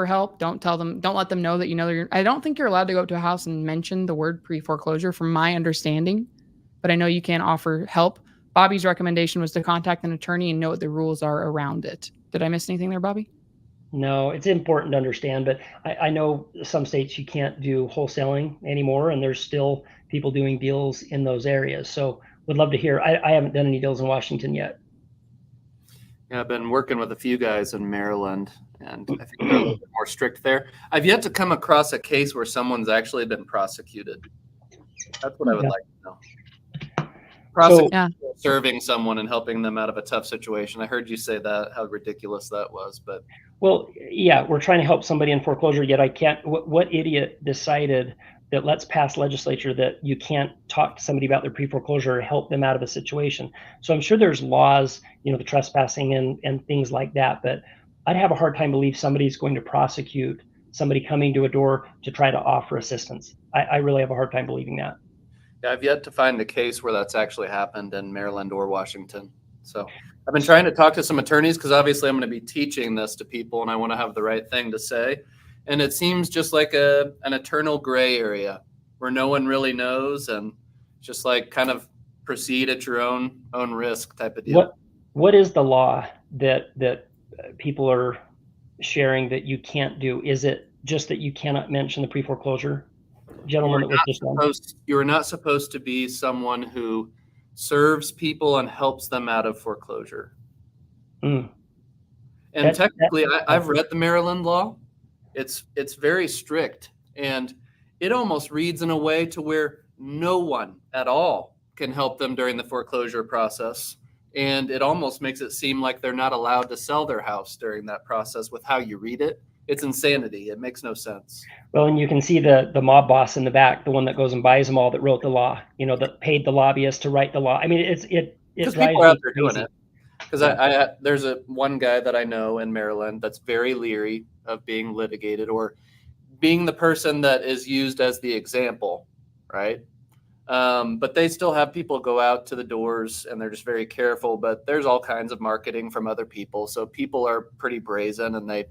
help. Don't let them know that you know I don't think you're allowed to go up to a house and mention the word pre-foreclosure from my understanding, but I know you can offer help. Bobby's recommendation was to contact an attorney and know what the rules are around it. Did I miss anything there, Bobby? No, it's important to understand, but I know some states you can't do wholesaling anymore, and there's still people doing deals in those areas. So would love to hear. I haven't done any deals in Washington yet. Yeah, I've been working with a few guys in Maryland, and I think they're a little bit more strict there. I've yet to come across a case where someone's actually been prosecuted. That's what I would like to know. Serving someone and helping them out of a tough situation. I heard you say that, how ridiculous that was, but. Well, yeah, we're trying to help somebody in foreclosure, yet I can't. What idiot decided that let's pass legislature that you can't talk to somebody about their pre-foreclosure or help them out of a situation? So I'm sure there's laws, the trespassing and things like that, but I'd have a hard time believing somebody's going to prosecute somebody coming to a door to try to offer assistance. I really have a hard time believing that. Yeah, I've yet to find a case where that's actually happened in Maryland or Washington. So I've been trying to talk to some attorneys because obviously I'm going to be teaching this to people and I want to have the right thing to say. And it seems just like an eternal gray area where no one really knows and just like kind of proceed at your own risk type of deal. What is the law that people are sharing that you can't do? Is it just that you cannot mention the pre-foreclosure gentleman that was just on? You are not supposed to be someone who serves people and helps them out of foreclosure. And technically, I've read the Maryland law. It's very strict, and it almost reads in a way to where no one at all can help them during the foreclosure process. And it almost makes it seem like they're not allowed to sell their house during that process with how you read it. It's insanity. It makes no sense. Well, and you can see the mob boss in the back, the one that goes and buys them all, that wrote the law, that paid the lobbyist to write the law. I mean, it because people are out there doing it. Because there's one guy that I know in Maryland that's very leery of being litigated or being the person that is used as the example, right? But they still have people go out to the doors and they're just very careful. But there's all kinds of marketing from other people. So people are pretty brazen and they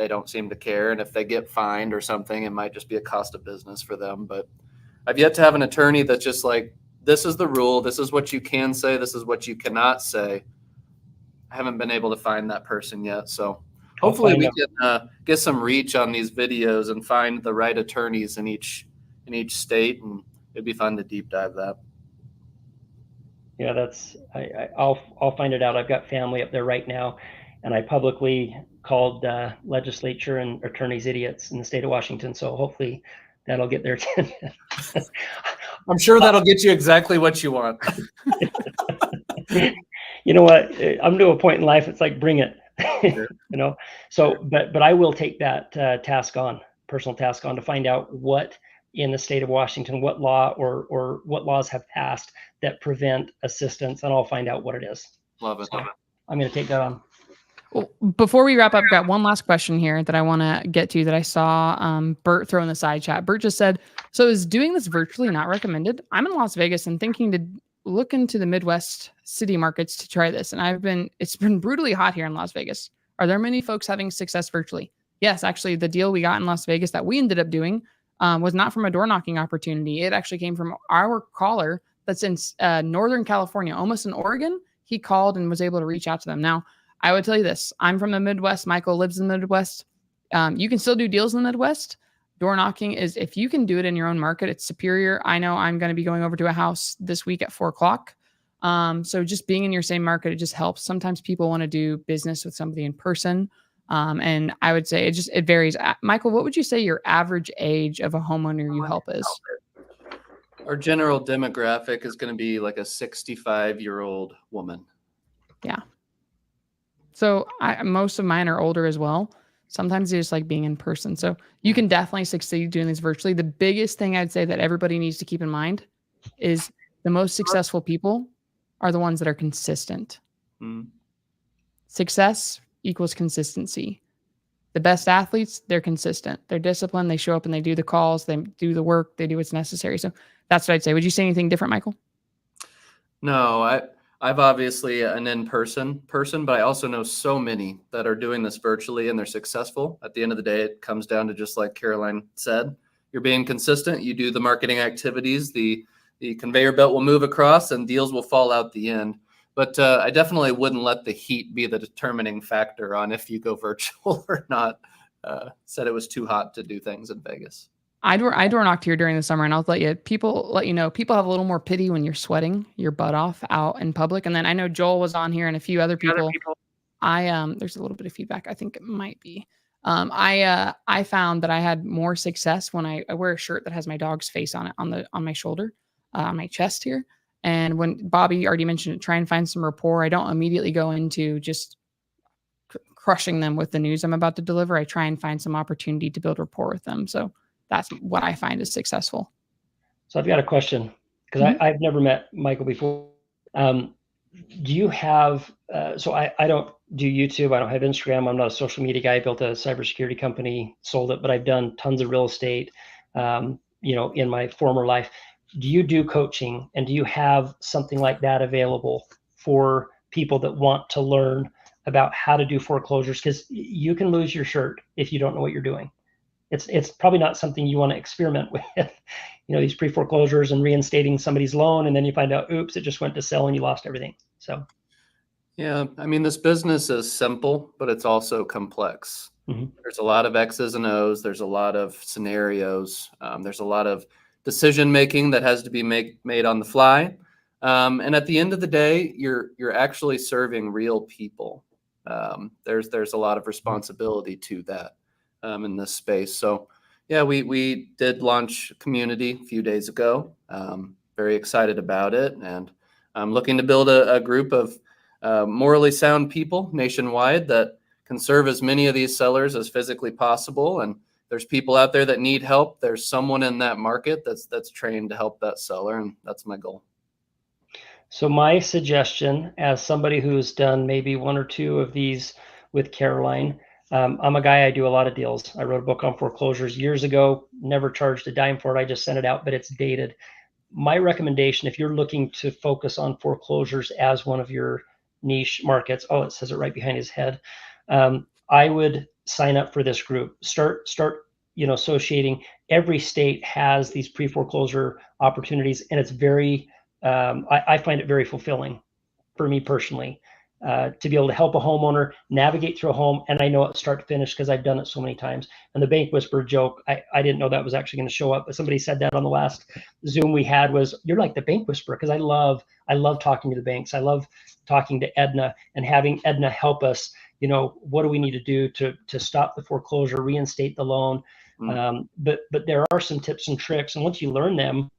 don't seem to care. And if they get fined or something, it might just be a cost of business for them. But I've yet to have an attorney that's just like, this is the rule. This is what you can say. This is what you cannot say. I haven't been able to find that person yet. So hopefully we can get some reach on these videos and find the right attorneys in each state. And it'd be fun to deep dive that. Yeah, I'll find it out. I've got family up there right now, and I publicly called legislature and attorneys idiots in the state of Washington. So hopefully that'll get their attention. I'm sure that'll get you exactly what you want. You know what? I'm to a point in life. It's like, bring it, Sure. you know? So, but I will take that personal task on to find out what in the state of Washington, what law or what laws have passed that prevent assistance, and I'll find out what it is. Love it. So I'm going to take that on. Well, before we wrap up, I've got one last question here that I want to get to that I saw Bert throw in the side chat. Bert just said, so is doing this virtually not recommended? I'm in Las Vegas and thinking to look into the Midwest city markets to try this. And it's been brutally hot here in Las Vegas. Are there many folks having success virtually? Yes, actually, the deal we got in Las Vegas that we ended up doing was not from a door knocking opportunity. It actually came from our caller that's in Northern California, almost in Oregon. He called and was able to reach out to them. Now, I would tell you this. I'm from the Midwest. Michael lives in the Midwest. You can still do deals in the Midwest. Door knocking is, if you can do it in your own market, it's superior. I know I'm going to be going over to a house this week at 4:00. So just being in your same market, it just helps. Sometimes people want to do business with somebody in person. And I would say it varies. Michael, what would you say your average age of a homeowner you help is? Our general demographic is going to be like a 65-year-old woman. Yeah. So most of mine are older as well. Sometimes they just like being in person. So you can definitely succeed doing this virtually. The biggest thing I'd say that everybody needs to keep in mind is the most successful people are the ones that are consistent. Mm. Success equals consistency. The best athletes, they're consistent. They're disciplined. They show up and they do the calls. They do the work. They do what's necessary. So that's what I'd say. Would you say anything different, Michael? No, I've obviously an in-person person, but I also know so many that are doing this virtually and they're successful. At the end of the day, it comes down to just like Caroline said, you're being consistent. You do the marketing activities, the conveyor belt will move across and deals will fall out the end. But I definitely wouldn't let the heat be the determining factor on if you go virtual or not. Said it was too hot to do things in Vegas. I door knocked here during the summer, and I'll let you know, people have a little more pity when you're sweating your butt off out in public. And then I know Joel was on here and a few other people. There's a little bit of feedback. I think it might be. I found that I had more success when I wear a shirt that has my dog's face on it on my shoulder, on my chest here. And when Bobby already mentioned it, try and find some rapport. I don't immediately go into just crushing them with the news I'm about to deliver. I try and find some opportunity to build rapport with them. So that's what I find is successful. So I've got a question because I've never met Michael before. Do you have, so I don't do YouTube. I don't have Instagram. I'm not a social media guy. I built a cybersecurity company, sold it, but I've done tons of real estate, in my former life. Do you do coaching, and do you have something like that available for people that want to learn about how to do foreclosures? Because you can lose your shirt if you don't know what you're doing. It's probably not something you want to experiment with, these pre-foreclosures and reinstating somebody's loan, and then you find out, oops, it just went to sell and you lost everything. So, yeah, I mean, this business is simple, but it's also complex. Mm-hmm. There's a lot of X's and O's. There's a lot of scenarios. There's a lot of decision making that has to be made on the fly. And at the end of the day, you're actually serving real people. There's a lot of responsibility to that in this space. So yeah, we did launch a community a few days ago. Very excited about it. And I'm looking to build a group of morally sound people nationwide that can serve as many of these sellers as physically possible. And there's people out there that need help. There's someone in that market that's trained to help that seller. And that's my goal. So my suggestion, as somebody who's done maybe one or two of these with Caroline, I'm a guy, I do a lot of deals. I wrote a book on foreclosures years ago, never charged a dime for it. I just sent it out, but it's dated. my recommendation, if you're looking to focus on foreclosures as one of your niche markets, oh, it says it right behind his head. I would sign up for this group. Start, associating. Every state has these pre-foreclosure opportunities, and it's very, I find it very fulfilling for me personally, to be able to help a homeowner navigate through a home. And I know it start to finish because I've done it so many times. And the bank whisperer joke, I didn't know that was actually going to show up, but somebody said that on the last Zoom we had, was you're like the bank whisperer, because I love talking to the banks. I love talking to Edna and having Edna help us. What do we need to do to stop the foreclosure, reinstate the loan? But there are some tips and tricks, and once you learn them,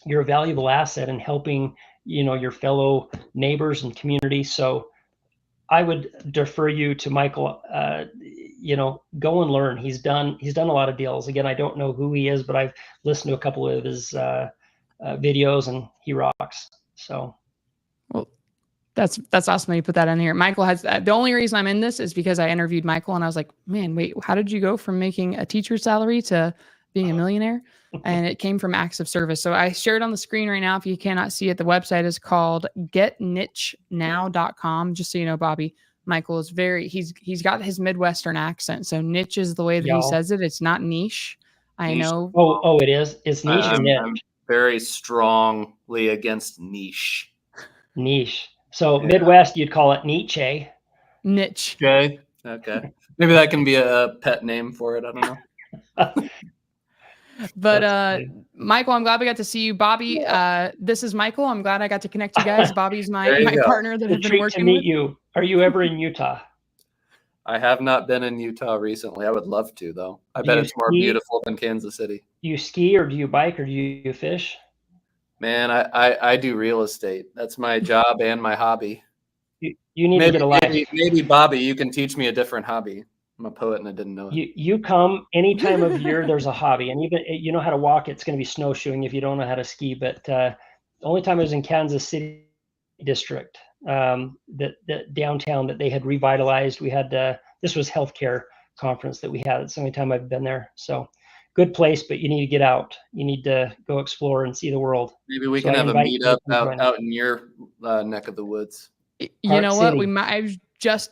you're a valuable asset in helping your fellow neighbors and community. So I would defer you to Michael. Go and learn. He's done a lot of deals. Again, I don't know who he is, but I've listened to a couple of his videos, and he rocks. So, well, that's awesome that you put that in here. Michael has the only reason I'm in this is because I interviewed Michael, and I was like, man, wait, how did you go from making a teacher's salary to being a millionaire? And it came from acts of service. So I shared on the screen right now. If you cannot see it, the website is called getnichenow.com. Just so you know, Bobby, Michael is he's got his Midwestern accent. So niche is the way that he says it. It's not niche. I know. Oh, it is. It's niche or niche? I'm very strongly against niche. Niche. So Midwest, you'd call it Nietzsche. Niche. Okay. Maybe that can be a pet name for it. I don't know. But Michael, I'm glad we got to see you. Bobby, this is Michael. I'm glad I got to connect you guys. Bobby's my partner that I've been working with. You. Are you ever in Utah? I have not been in Utah recently. I would love to, though. I bet it's more beautiful than Kansas City. Do you ski, or do you bike, or do you fish? Man, I do real estate. That's my job and my hobby. You need to get a life. Maybe Bobby, you can teach me a different hobby. I'm a poet and I didn't know it. You come any time of year, there's a hobby. And even you know how to walk, it's going to be snowshoeing if you don't know how to ski. But the only time I was in Kansas City district, the downtown that they had revitalized, we had, this was healthcare conference that we had. It's the only time I've been there. So good place, but you need to get out. You need to go explore and see the world. Maybe we can have a meetup out in your neck of the woods. You know what? I was just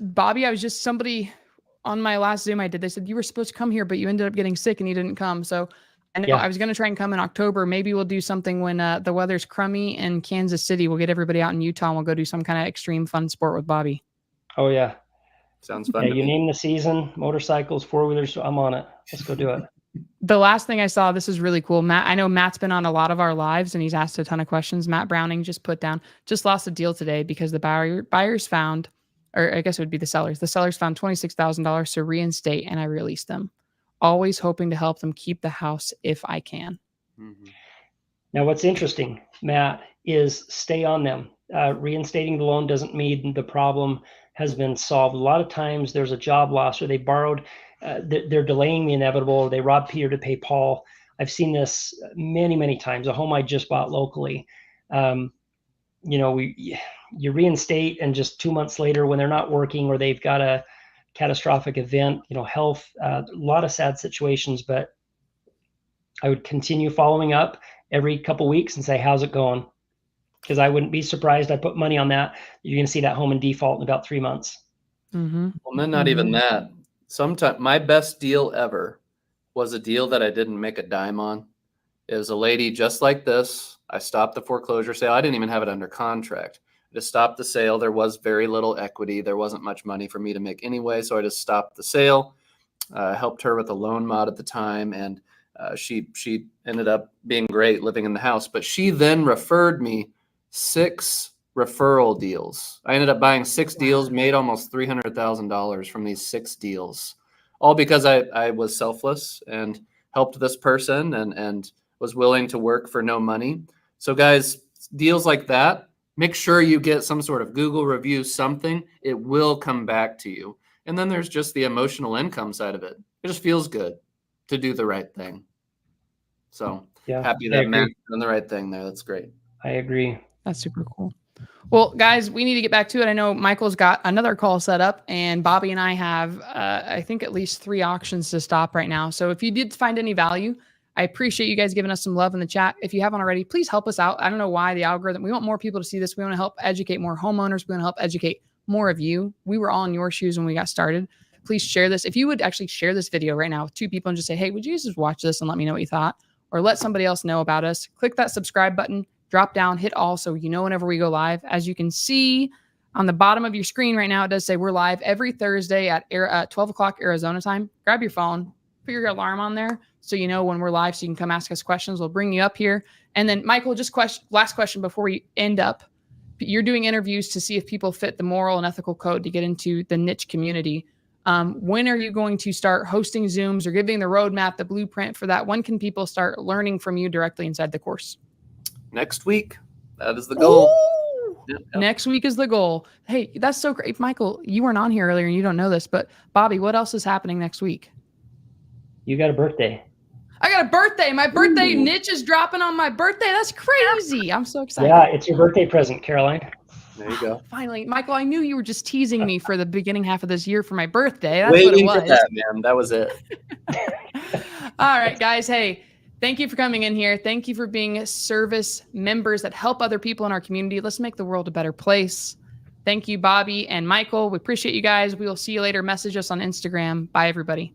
somebody on my last Zoom I did. They said you were supposed to come here, but you ended up getting sick and you didn't come. So I know I was going to try and come in October. Maybe we'll do something when the weather's crummy in Kansas City. We'll get everybody out in Utah and we'll go do some kind of extreme fun sport with Bobby. Oh yeah. Sounds fun. Yeah, you name the season, motorcycles, four-wheelers. I'm on it. Let's go do it. The last thing I saw, this is really cool. Matt, I know Matt's been on a lot of our lives and he's asked a ton of questions. Matt Browning just lost a deal today because the buyers found, or I guess it would be the sellers. The sellers found $26,000 to reinstate, and I released them. Always hoping to help them keep the house if I can. Mm-hmm. Now, what's interesting, Matt, is stay on them. Reinstating the loan doesn't mean the problem has been solved. A lot of times there's a job loss, or they borrowed, they're delaying the inevitable, or they robbed Peter to pay Paul. I've seen this many, many times. A home I just bought locally. You reinstate, and just 2 months later, when they're not working or they've got a catastrophic event, health, a lot of sad situations. But I would continue following up every couple of weeks and say, how's it going? Because I wouldn't be surprised. I put money on that. You're going to see that home in default in about 3 months. Mm-hmm. Well, then not even that. Sometimes my best deal ever was a deal that I didn't make a dime on. It was a lady just like this. I stopped the foreclosure sale. I didn't even have it under contract. I just stopped the sale. There was very little equity. There wasn't much money for me to make anyway. So I just stopped the sale, helped her with a loan mod at the time. And she ended up being great living in the house. But she then referred me 6 referral deals. I ended up buying 6 deals, made almost $300,000 from these 6 deals, all because I was selfless and helped this person and was willing to work for no money. So guys, deals like that, make sure you get some sort of Google review, something. It will come back to you. And then there's just the emotional income side of it. It just feels good to do the right thing. So happy that Matt's doing the right thing there. That's great. I agree. That's super cool. Well, guys, we need to get back to it. I know Michael's got another call set up, and Bobby and I have, I think, at least 3 auctions to stop right now. So if you did find any value, I appreciate you guys giving us some love in the chat. If you haven't already, please help us out. I don't know why the algorithm, we want more people to see this. We want to help educate more homeowners. We want to help educate more of you. We were all in your shoes when we got started. Please share this. If you would actually share this video right now with 2 people and just say, hey, would you just watch this and let me know what you thought? Or let somebody else know about us. Click that subscribe button, drop down, hit all so you know whenever we go live. As you can see on the bottom of your screen right now, it does say we're live every Thursday at 12 o'clock Arizona time. Grab your phone, put your alarm on there so you know when we're live so you can come ask us questions. We'll bring you up here. And then, Michael, just last question before we end up. You're doing interviews to see if people fit the moral and ethical code to get into the niche community. When are you going to start hosting Zooms or giving the roadmap, the blueprint for that? When can people start learning from you directly inside the course? Next week. That is the goal. Yep. Next week is the goal. Hey, that's so great. Michael, you weren't on here earlier and you don't know this, but Bobby, what else is happening next week? You got a birthday. I got a birthday. My birthday niche is dropping on my birthday. That's crazy. I'm so excited. Yeah, it's your birthday present, Caroline. There you go. Finally, Michael, I knew you were just teasing me for the beginning half of this year for my birthday. That's Waiting what it was. for that, man. That was it. All right, guys. Hey, thank you for coming in here. Thank you for being service members that help other people in our community. Let's make the world a better place. Thank you, Bobby and Michael. We appreciate you guys. We will see you later. Message us on Instagram. Bye, everybody.